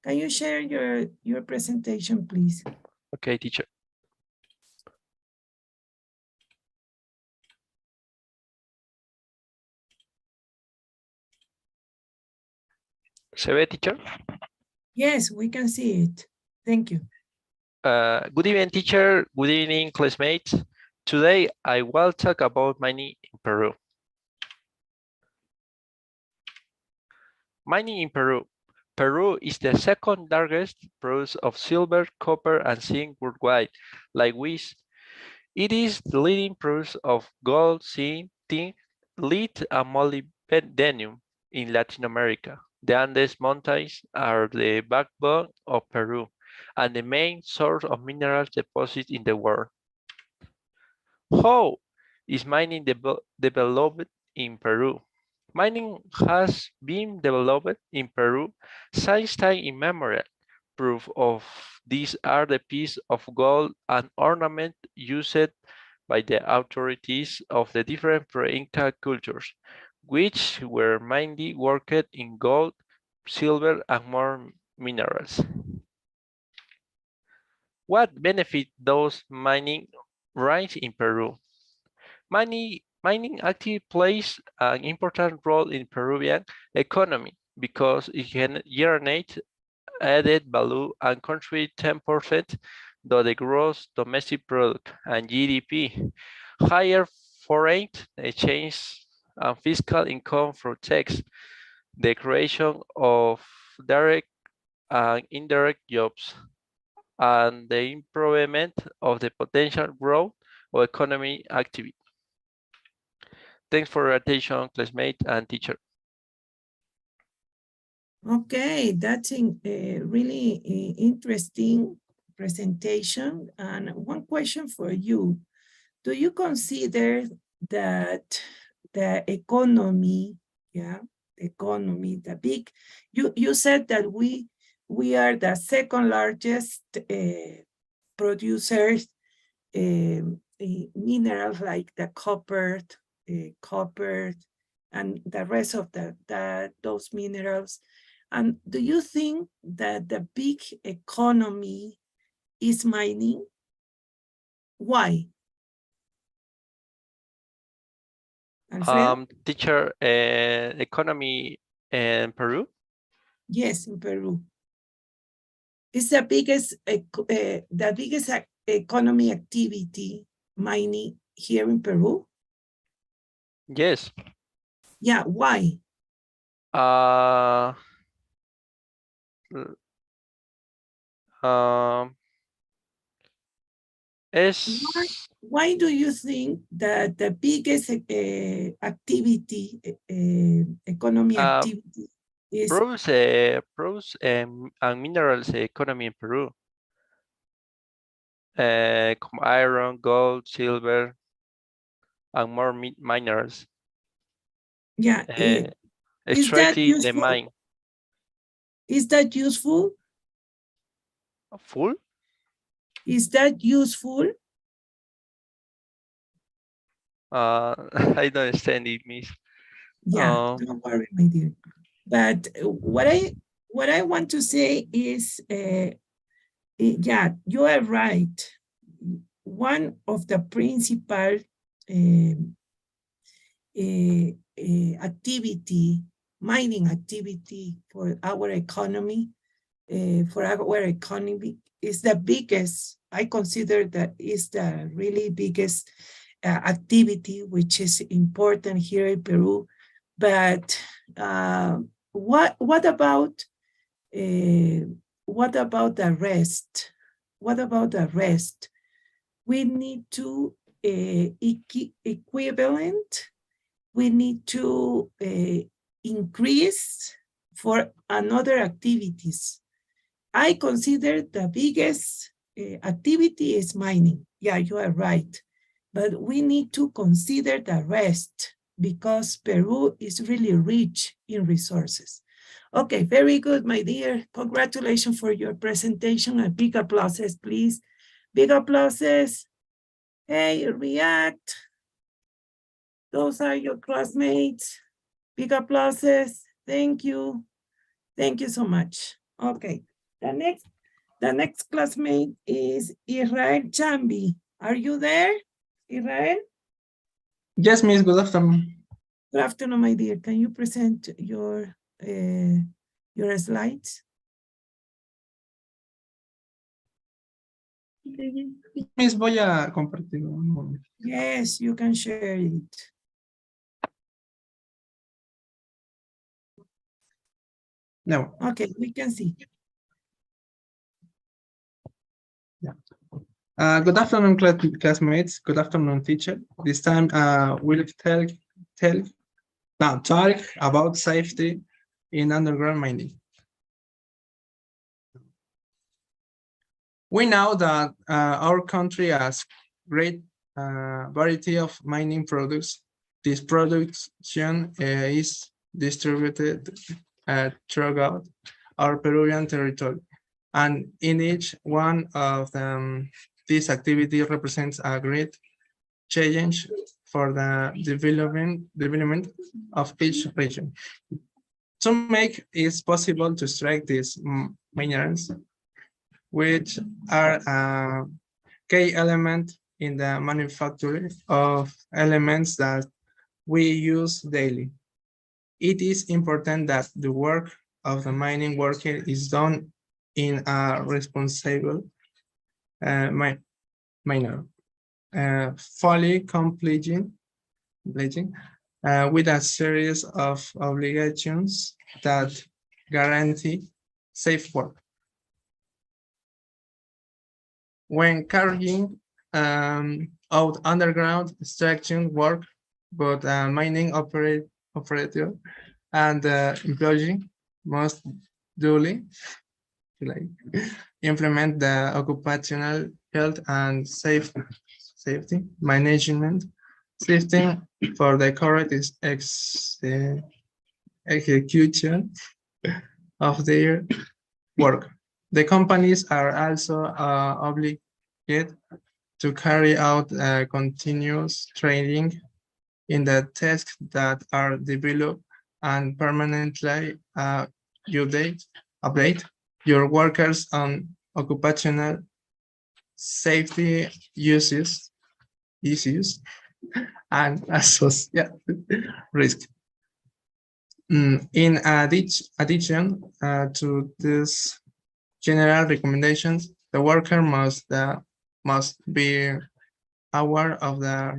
Can you share your presentation, please? Okay, teacher. ¿Se ve, teacher? Yes, we can see it. Thank you. Good evening, teacher. Good evening, classmates. Today, I will talk about mining in Peru. Mining in Peru. Peru is the second largest producer of silver, copper, and zinc worldwide. Likewise, it is the leading producer of gold, zinc, tin, lead, and molybdenum in Latin America. The Andes Mountains are the backbone of Peru and the main source of mineral deposits in the world. How is mining developed in Peru? Mining has been developed in Peru since time immemorial. proof of these are the piece of gold and ornament used by the authorities of the different pre-Inca cultures, which were mainly worked in gold, silver, and more minerals. What benefit does mining range in Peru? Mining actually plays an important role in Peruvian economy because it can generate added value and contribute 10% to the gross domestic product and GDP. Higher foreign exchange and fiscal income protects the creation of direct and indirect jobs and the improvement of the potential growth of economy activity. Thanks for your attention, classmate and teacher. Okay, that's a really interesting presentation. And one question for you. Do you consider that the economy, the economy, the big, you said that we are the second largest producers minerals like the copper, and the rest of those minerals. And do you think that the big economy is mining? Why? Alfredo? Teacher, economy in Peru? Yes, in Peru. It's the biggest economy activity mining here in Peru? Yes. Yeah, why? Why do you think that the biggest activity, economy activity is Pros and minerals economy in Peru? Como iron, gold, silver, and more minerals. Yeah, is that Extracting the mine. Is that useful? Full? Is that useful? I don't understand it, miss. Yeah, don't worry, my dear. But what I want to say is, yeah, you are right. One of the principal mining activity for our economy, is the biggest. I consider that is the really biggest activity, which is important here in Peru. But what about the rest? What about the rest? We need to equivalent. We need to increase for another activities. I consider the biggest activity is mining. Yeah, you are right. But we need to consider the rest because Peru is really rich in resources. Okay, very good, my dear. Congratulations for your presentation and big applauses, please. Big applauses. Hey, react. Those are your classmates. Big applauses. Thank you. Thank you so much. Okay, the next classmate is Israel Chambi. Are you there, Israel? Yes, miss, good afternoon. Good afternoon, my dear. Can you present your slides? Miss, voy a compartir un momento. Yes, you can share it. No. Okay, we can see. Yeah. Good afternoon, classmates. Good afternoon, teacher. This time we'll talk about safety in underground mining. We know that our country has great variety of mining products. This production is distributed throughout our Peruvian territory. and in each one of them, this activity represents a great change for the development of each region. To make it possible to strike these minerals, which are a key element in the manufacturing of elements that we use daily. It is important that the work of the mining worker is done in a responsible manner, fully complying with a series of obligations that guarantee safe work. When carrying out underground extraction work, both mining operator and employee must duly implement the occupational health and safety management system for the correct execution of their work. The companies are also obligated to carry out continuous training in the tasks that are developed and permanently update your workers on occupational safety issues and associated risk. In addition to these general recommendations, the worker must be aware of the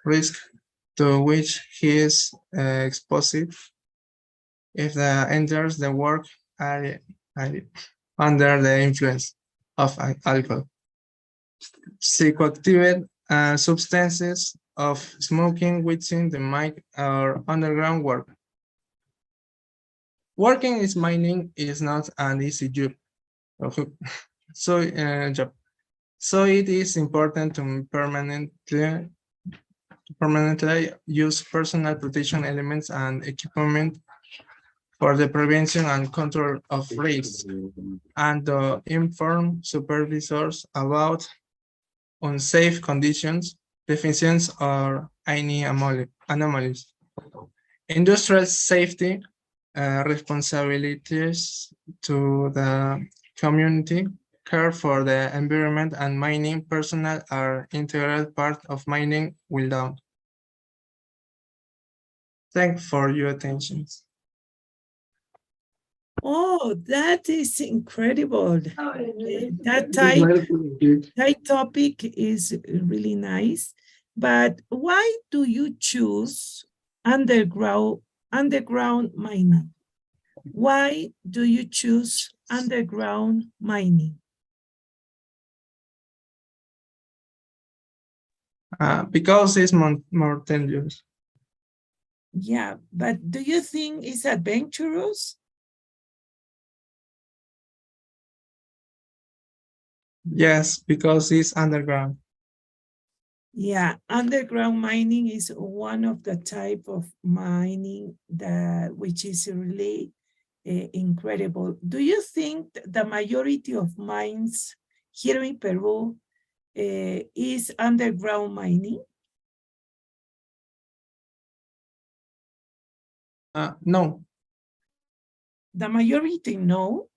risk to which he is exposed if they enters the work area under the influence of alcohol, psychoactive substances, of smoking within the mine or underground work. Working in mining is not an easy job. So it is important to permanently use personal protection elements and equipment for the prevention and control of risks, and to inform supervisors about unsafe conditions, deficiencies, or any anomalies. Industrial safety responsibilities to the community, care for the environment, and mining personnel are integral part of mining will down. Thanks for your attention. Oh, that is incredible. That type topic is really nice. But why do you choose underground mining? Why do you choose underground mining? Because it's more dangerous. Yeah, but do you think it's adventurous? Yes, because it's underground. Yeah, underground mining is one of the type of mining which is really incredible. Do you think the majority of mines here in Peru is underground mining? No. The majority, no?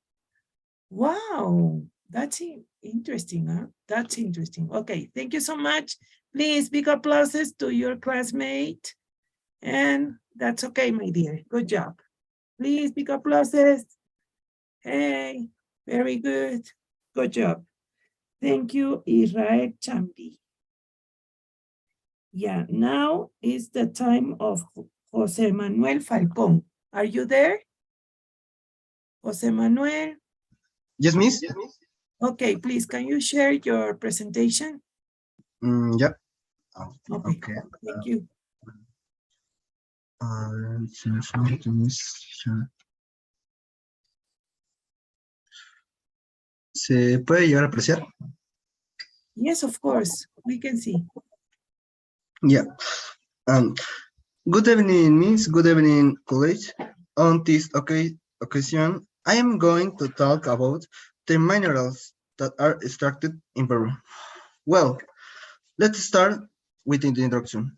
Wow, that's interesting, huh? That's interesting. Okay, thank you so much. Please, big applauses to your classmate. And that's okay, my dear. Good job. Please, big applauses. Hey, very good. Good job. Thank you, Israel Champi. Yeah, now is the time of Jose Manuel Falcón. Are you there? Jose Manuel? Yes, miss. Okay, please, can you share your presentation? Yeah. Okay, thank you. ¿Se puede llegar a apreciar? Yes, of course, we can see. Yeah. Good evening, miss. Good evening, college. On this occasion, I am going to talk about the minerals that are extracted in Peru. Well, let's start with the introduction.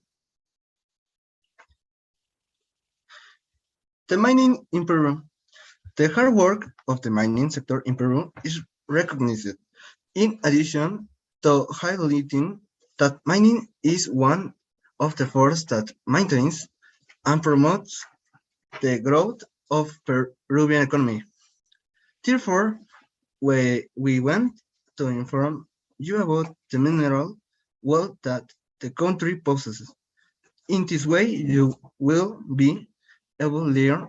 The mining in Peru. The hard work of the mining sector in Peru is recognized. In addition to highlighting that mining is one of the forces that maintains and promotes the growth of Peruvian economy. Therefore, we want to inform you about the mineral wealth that the country possesses. In this way, you will be able to learn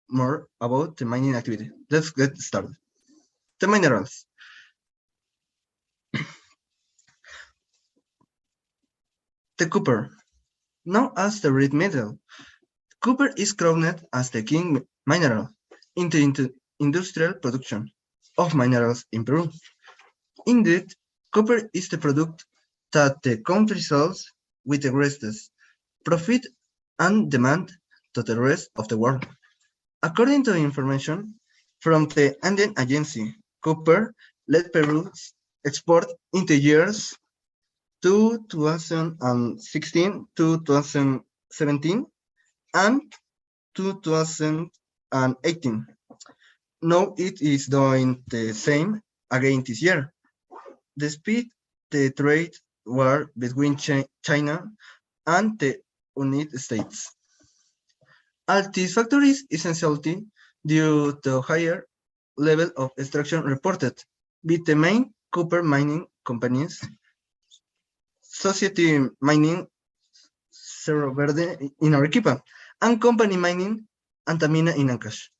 more about the mining activity. Let's get started. The minerals. The copper, known as the red metal. Copper is crowned as the king mineral in the industrial production of minerals in Peru. Indeed, copper is the product that the country sells with the greatest profit and demand to the rest of the world. According to information from the Andean Agency, copper led Peru's export in the years 2016 to 2017 and 2018. Now it is doing the same again this year. Despite the trade war between China and the United States. All these factors essentially due to higher level of extraction reported with the main copper mining companies, Society Mining Cerro Verde in Arequipa, and Company Mining Antamina in Ancash.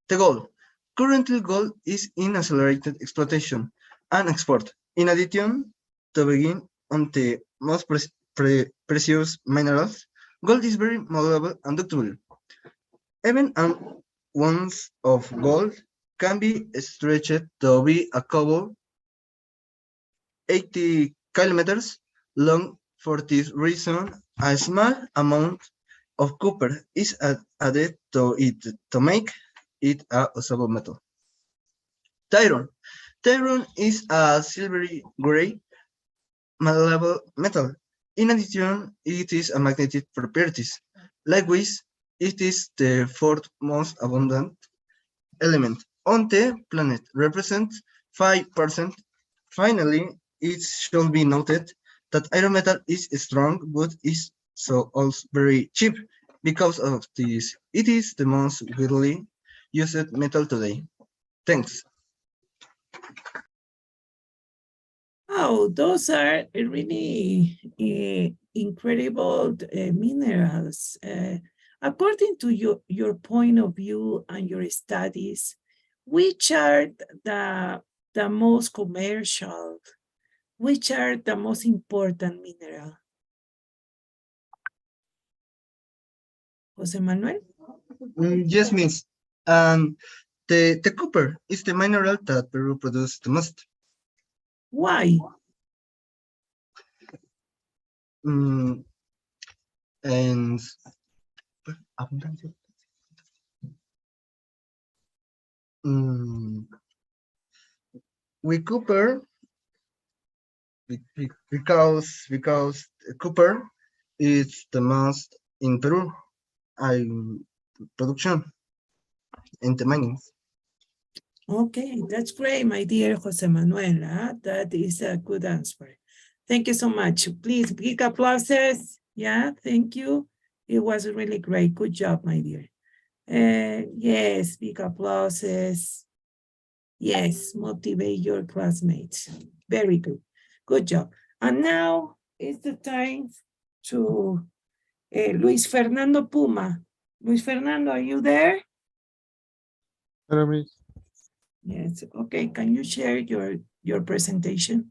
The goal. Currently, gold is in accelerated exploitation and export. In addition to begin on the most precious minerals, gold is very malleable and ductile. Even an ounce of gold can be stretched to be a couple 80 kilometers long. For this reason, a small amount of copper is added to it to make it a usable metal. Iron. Iron is a silvery gray malleable metal. In addition, it is a magnetic properties. Likewise, it is the fourth most abundant element on the planet, represents 5%. Finally, it should be noted that iron metal is strong, but is so also very cheap. Because of this, it is the most widely used metal today. Thanks. Oh, those are really incredible minerals. According to your point of view and your studies, which are the most commercial? Which are the most important mineral? Jose Manuel? Yes, Miss. The copper is the mineral that Peru produces the most. Why? And with copper, because copper is the most in Peru production in the mining. Okay, that's great, my dear Jose Manuel. That is a good answer. Thank you so much. Please, big applauses. Yeah, thank you. It was really great. Good job, my dear. Yes, big applauses. Yes, motivate your classmates. Very good. Good job. And now is the time to Luis Fernando Puma. Luis Fernando, are you there? Hello, Miss. Yes, okay. Can you share your presentation?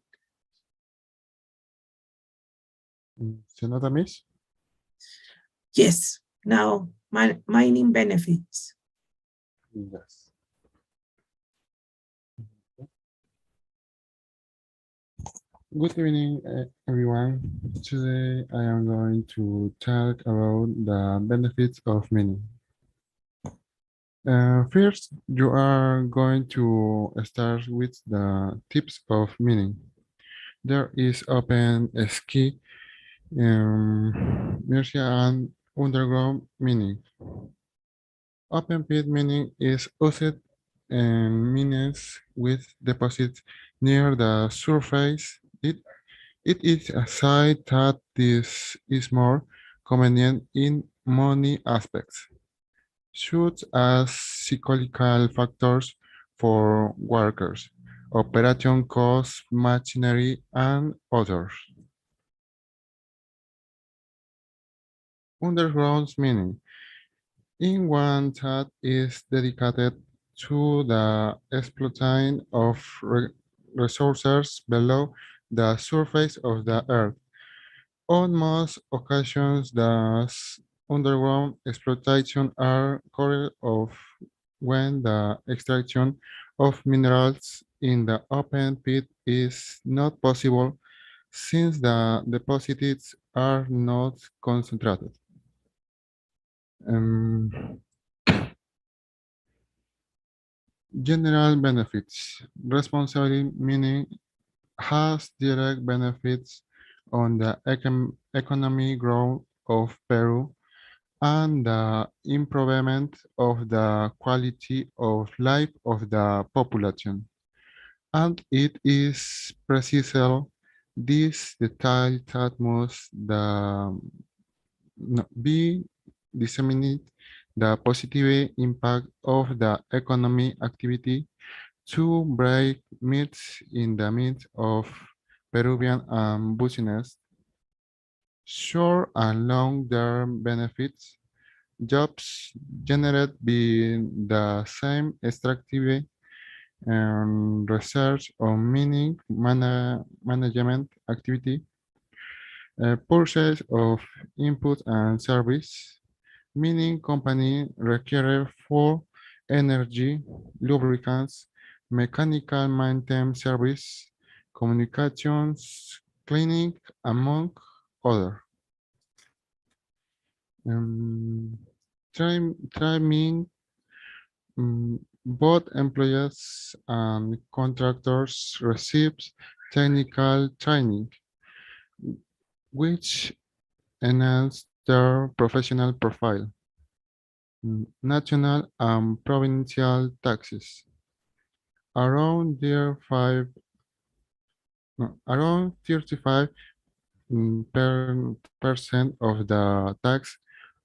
¿Se nota, Miss? Yes, now mining benefits. Yes. Good evening, everyone. Today I am going to talk about the benefits of mining. First, you are going to start with the tips of meaning. There is open, ski, Mercia, and underground meaning. Open pit mining is used in mines with deposits near the surface. It is a site that this is more convenient in many aspects, such as psychological factors for workers, operation costs, machinery, and others. Underground mining in one that is dedicated to the exploitation of resources below the surface of the earth. On most occasions, the underground exploitation are carried off when the extraction of minerals in the open pit is not possible since the deposits are not concentrated. General benefits. Responsibility meaning has direct benefits on the economic growth of Peru and the improvement of the quality of life of the population. And it is precisely this detail that must be disseminated the positive impact of the economic activity to break myths in the midst of Peruvian business. Short and long-term benefits, jobs generated by the same extractive and research on mining management activity, purchase of input and service, mining company require for energy, lubricants, mechanical maintenance service, communications, cleaning, among other. Training, both employees and contractors receive technical training, which enhance their professional profile. National and provincial taxes. Around 35% of the tax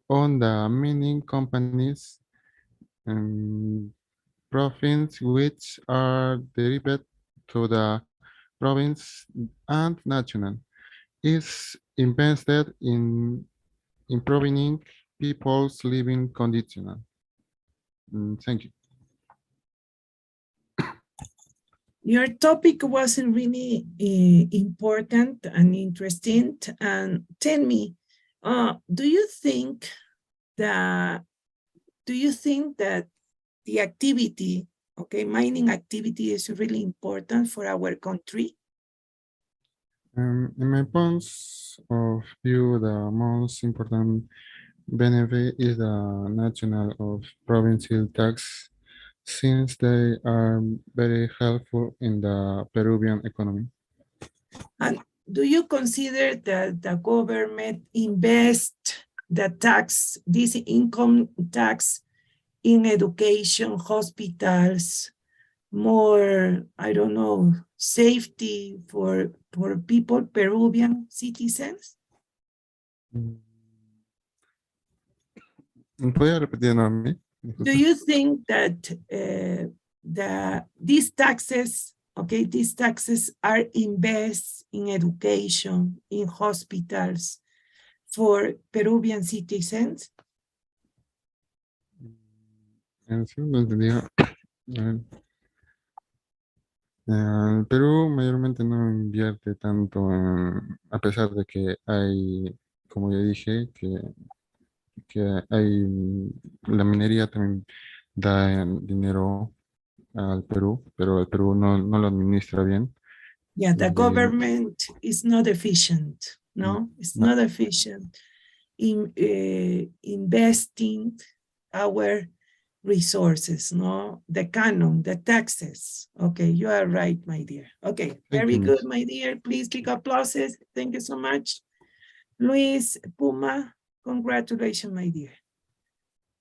on the mining companies and profits which are derived to the province and national is invested in improving people's living conditions. Thank you. Your topic wasn't really important and interesting. And tell me, do you think that the activity, okay, mining activity is really important for our country? In my points of view, the most important benefit is the national of provincial tax, since they are very helpful in the Peruvian economy. And do you consider that the government invest this income tax in education, hospitals, more, I don't know, safety for people, Peruvian citizens? ¿Puede repetir nuevamente? Do you think that these taxes, okay, these taxes are invested in education, in hospitals for Peruvian citizens? En segundo entendía. El Perú mayormente no invierte tanto, a pesar de que hay, como ya dije, que hay la minería también da dinero al Perú, pero el Perú no lo administra bien. Yeah, the government is not efficient, no? It's not efficient in investing our resources, no? The canon, the taxes. Okay, you are right, my dear. Okay, very you, good, Miss. my dear. Please big applauses. Thank you so much. Luis, Puma, congratulations, my dear.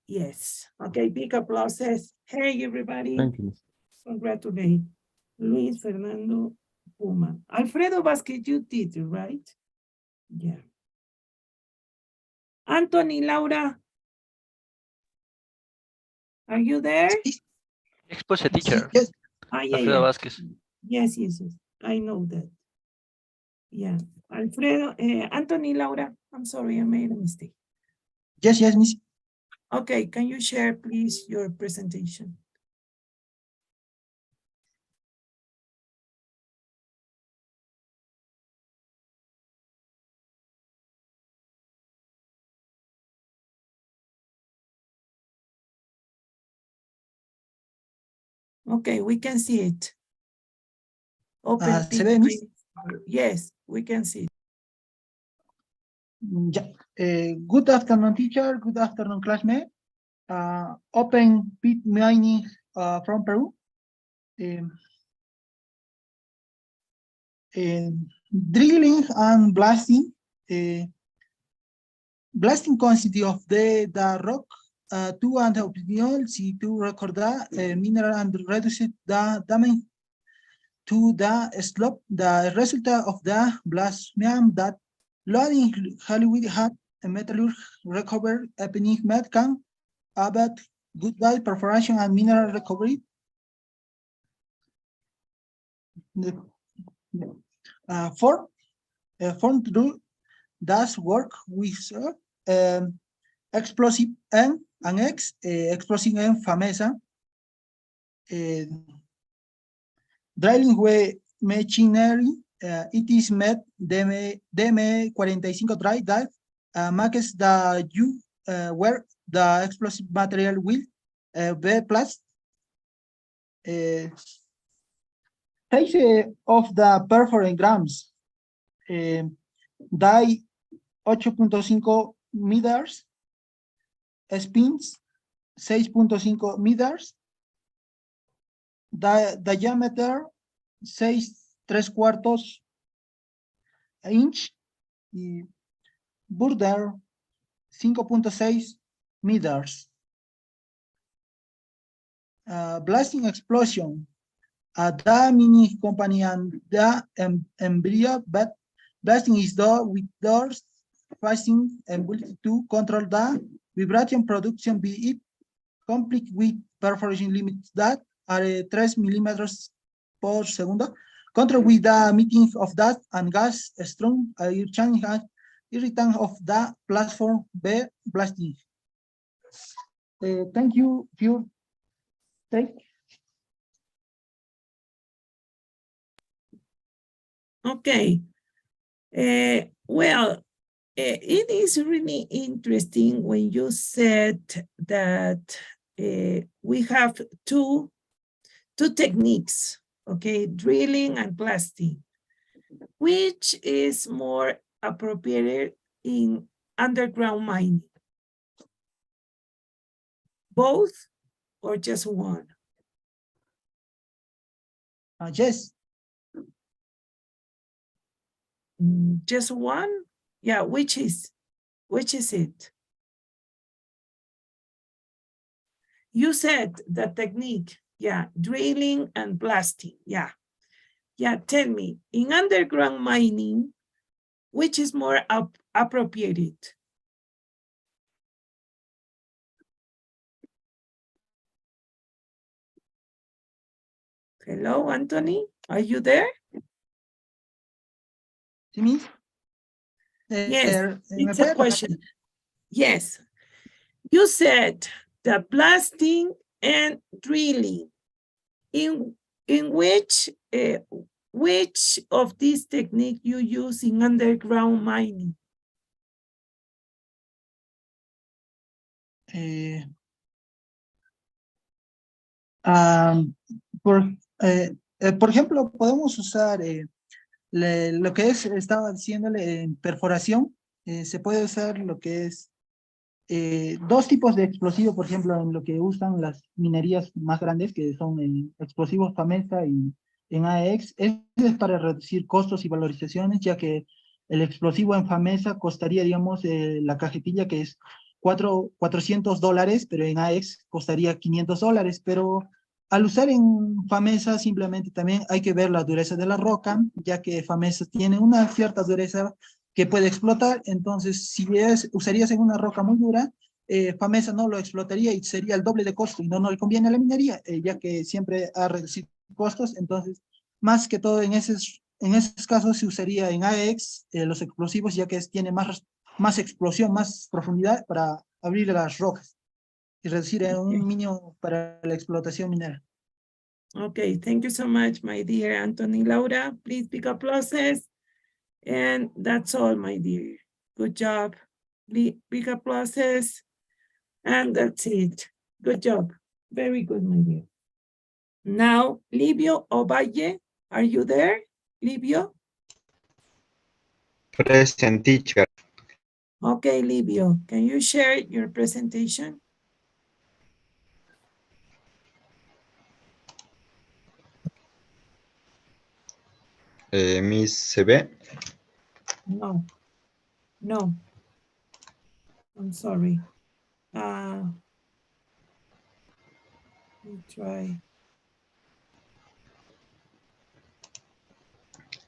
Yes, okay, big applauses. Hey, everybody. Thank you, Miss. Congratulate Luis, Fernando, Puma. Alfredo Vasquez, you did, right? Yeah. Anthony, Laura, are you there? Expose teacher. Yes. Yeah, Alfredo yeah. Vázquez. Yes, yes, yes. I know that. Yeah. Alfredo, Anthony, Laura, I'm sorry, I made a mistake. Yes, yes, Miss. Okay, can you share, please, your presentation? Okay, we can see it. Open ¿Se ve, Miss? Yes, we can see it. Yeah. Good afternoon, teacher. Good afternoon, classmate. Open pit mining from Peru. Drilling and blasting. Blasting consists of the rock to and opinion to record the mineral and reduce the damage to the slope. The result of the blast means that loading Hollywood had a metallurg recover a penny met can about goodbye perforation and mineral recovery. Form through does work with explosive and explosive and famesa. Drilling with machinery, it is made DM45 dry dive, makes the where the explosive material will be placed. Size of the perforating grams, die 8.5 meters, spins 6.5 meters, diameter 6¾ inch y border 5.6 meters. Blasting explosion. The mini company and the embryo, but blasting is done with doors facing and ability to control the vibration production, be it complete with perforation limits that are 3 millimeters per segundo. Control with the emitting of dust and gas strong change and irritant of the platform be blasting. Thank you for your take. Okay. Well, it is really interesting when you said that we have two techniques, okay, drilling and blasting. Which is more appropriate in underground mining? Both or just one? Yes. Just one? Yeah, which is it? You said the technique, yeah, drilling and blasting, yeah. Yeah, tell me, in underground mining, which is more appropriate? Hello, Anthony, are you there? Yes, it's a question. Yes, you said the blasting and drilling. In which of these techniques you use in underground mining? Por ejemplo, podemos usar lo que estaba diciéndole en perforación, se puede usar lo que es dos tipos de explosivos, por ejemplo, en lo que usan las minerías más grandes, que son explosivos FAMESA y en AEX. Eso es para reducir costos y valorizaciones, ya que el explosivo en FAMESA costaría, digamos, la cajetilla que es $400, pero en AEX costaría $500, pero al usar en FAMESA simplemente también hay que ver la dureza de la roca, ya que FAMESA tiene una cierta dureza que puede explotar. Entonces si usarías en una roca muy dura, FAMESA no lo explotaría y sería el doble de costo y no le conviene a la minería, ya que siempre ha reducido costos. Entonces, más que todo en esos casos se usaría en AEX los explosivos, ya que tiene más explosión, más profundidad para abrir las rocas y reducir un mínimo para la explotación minera. Okay, thank you so much, my dear Anthony. Laura, please big applauses. And that's all, my dear. Good job. Big applauses. And that's it. Good job. Very good, my dear. Now, Livio Ovalle, are you there? Livio? Present, teacher. Okay, Livio, can you share your presentation? Miss, ¿se ve? No, no. I'm sorry. We try.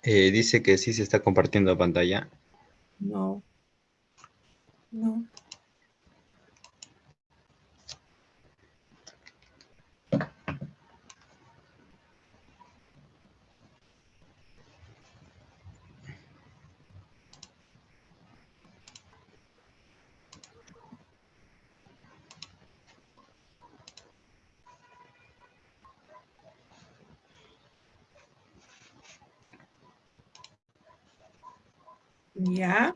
Dice que sí se está compartiendo pantalla. No. No. Yeah.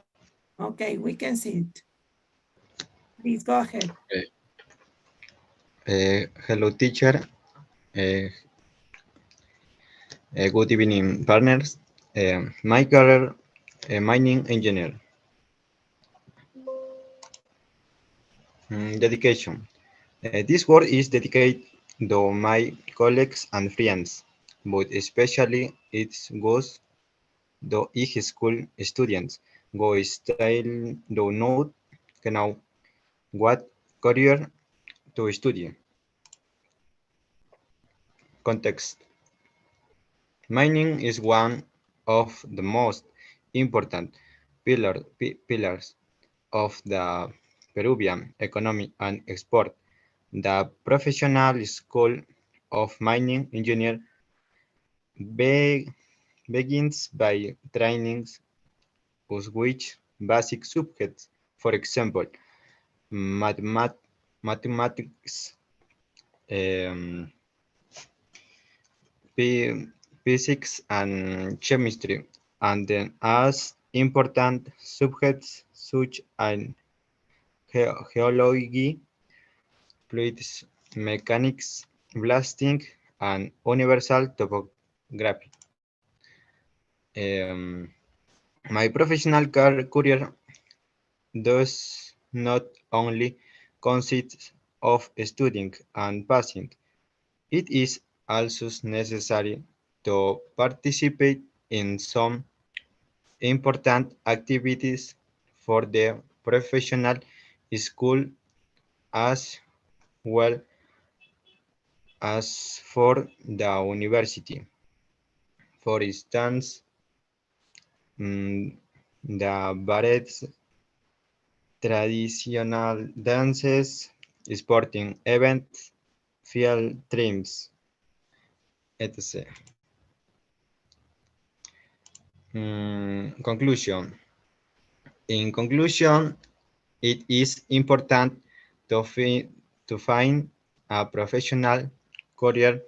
Okay, we can see it. Please go ahead. Hello, teacher. Good evening, partners. My career, mining engineer. Dedication. This work is dedicated to my colleagues and friends, but especially it goes to high school students who still do not know what career to study. Context. Mining is one of the most important pillars of the Peruvian economy and export. The professional school of mining engineer begins by training us which basic subjects, for example, mathematics, um, physics and chemistry, and then as important subjects such as geology, fluids mechanics, blasting, and universal topography. My professional career does not only consist of studying and passing, it is also necessary to participate in some important activities for the professional school as well as for the university. For instance, the varied traditional dances, sporting events, field trips, etc. Conclusion. In conclusion, it is important to find a professional career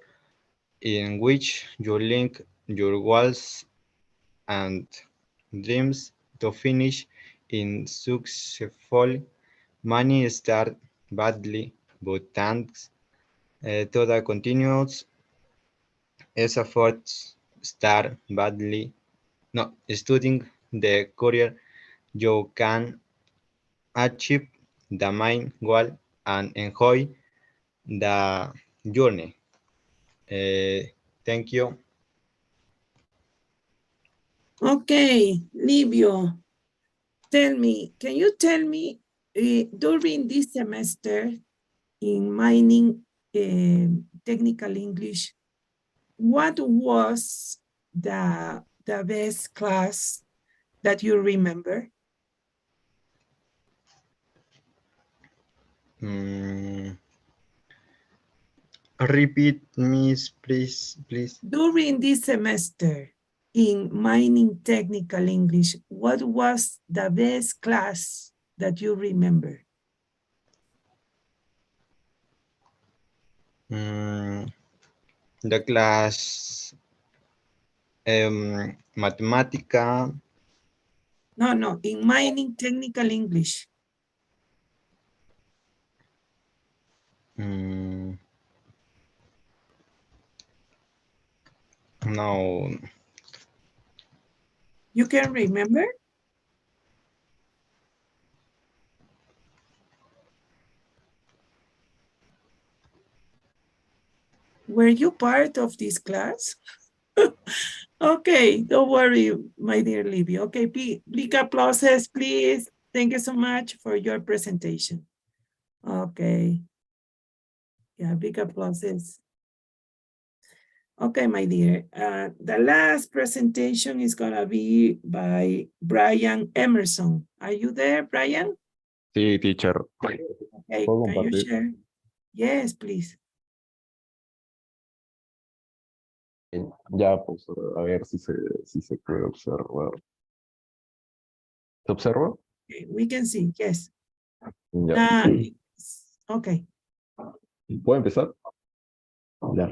in which you link your goals and dreams to finish in successful. Many start badly, but thanks to the continuous efforts start badly. Studying the career you can achieve the main goal and enjoy the journey. Thank you. Okay, Livio, can you tell me during this semester in mining technical English, what was the best class that you remember? Repeat, Miss, please. During this semester in mining technical English, what was the best class that you remember? The class Matemática. No, in mining technical English. No. You can remember? Were you part of this class? Okay, don't worry, my dear Libby. Okay, big applauses, please. Thank you so much for your presentation. Okay. Yeah, big applauses. Okay, my dear. The last presentation is gonna be by Brian Emerson. Are you there, Brian? Sí, teacher. Okay, ¿Puedo can you compartir? share? Yes, please. Ya, pues, a ver si se puede observar. ¿Se observa? Okay, we can see, yes. Ya. Okay. ¿Puedo empezar? Ya.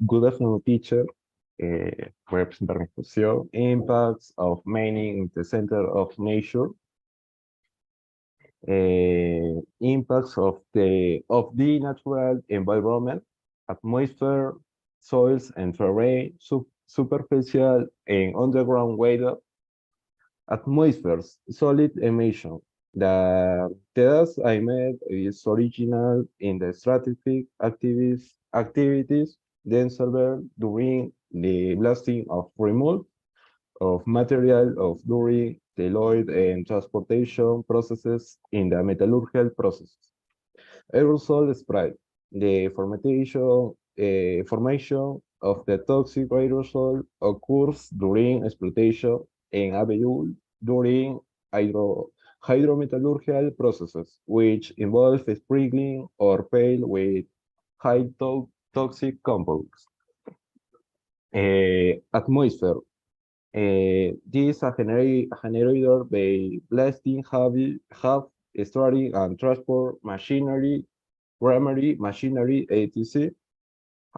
Good afternoon, teacher. Voy a presentar mi exposición. Impacts of mining in the center of nature. Impacts of the natural environment, atmosphere, soils and terrain, superficial and underground weather, atmospheres, solid emission. The test I made is original in the stratigraphic activities then served during the blasting of remove of material of during the load and transportation processes in the metallurgical processes. Aerosol spread, the formation of the toxic aerosol occurs during exploitation and available during hydrometallurgical processes, which involve sprinkling or fail with high toxic compounds. Atmosphere. These are generated by blasting heavy storing and transport machinery, primary machinery, etc.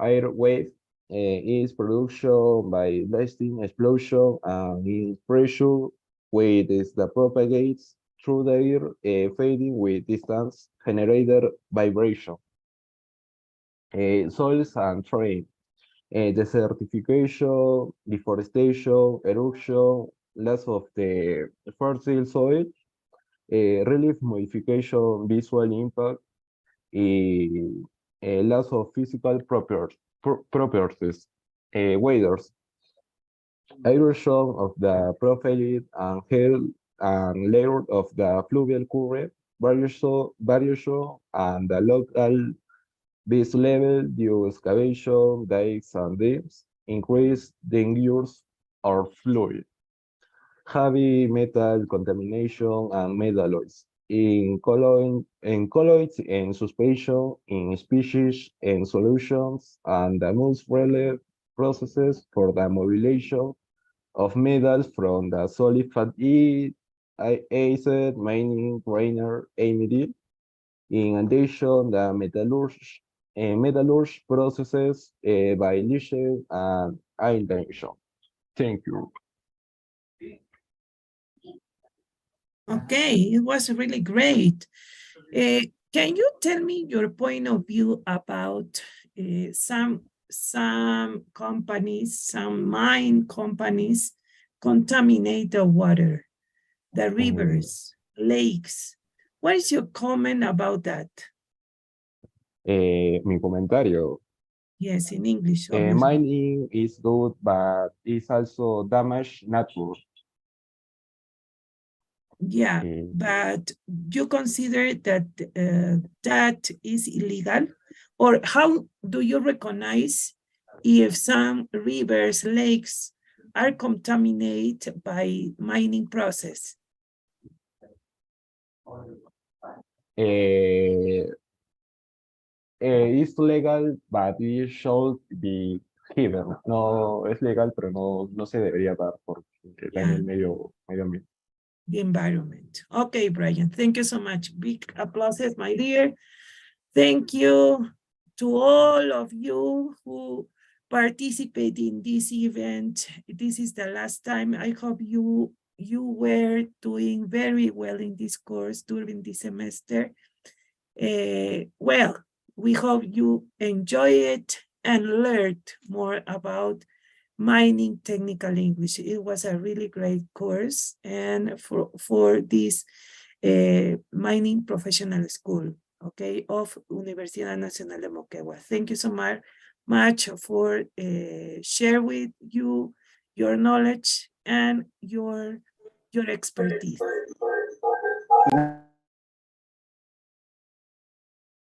Air wave is production by blasting explosion and in pressure which is the propagates through the air, fading with distance generated vibration. Soils and terrain. Desertification, deforestation, erosion, loss of the fertile soil, relief modification, visual impact, loss of physical properties, weathers, erosion of the profile and health and layer of the fluvial current, variation and the local base level due excavation, dikes, and dams, increase dangers or fluid. Heavy metal contamination and metalloids in colloids and suspension in species and solutions, and the most relevant processes for the mobilization of metals from the solid fatty acid mining grainer AMD. In addition, the metallurgy processes by leaching and iodination. Thank you. Okay, it was really great. Can you tell me your point of view about some companies, some mine companies contaminate the water? the rivers, lakes. What is your comment about that? Mi comentario. Yes, in English, obviously. Mining is good, but it's also damage nature. Yeah, but you consider that that is illegal? Or how do you recognize if some rivers, lakes are contaminated by mining process? It's legal, but it should be hidden. No, es legal, pero no se debería dar porque daña el medio ambiente. The environment. Okay, Brian, thank you so much. Big applauses, my dear. Thank you to all of you who participate in this event. This is the last time. I hope you were doing very well in this course during the semester. Well, we hope you enjoy it and learned more about mining technical English. It was a really great course and for this mining professional school, okay, of Universidad Nacional de Moquegua. Thank you so much for share with you your knowledge and your expertise.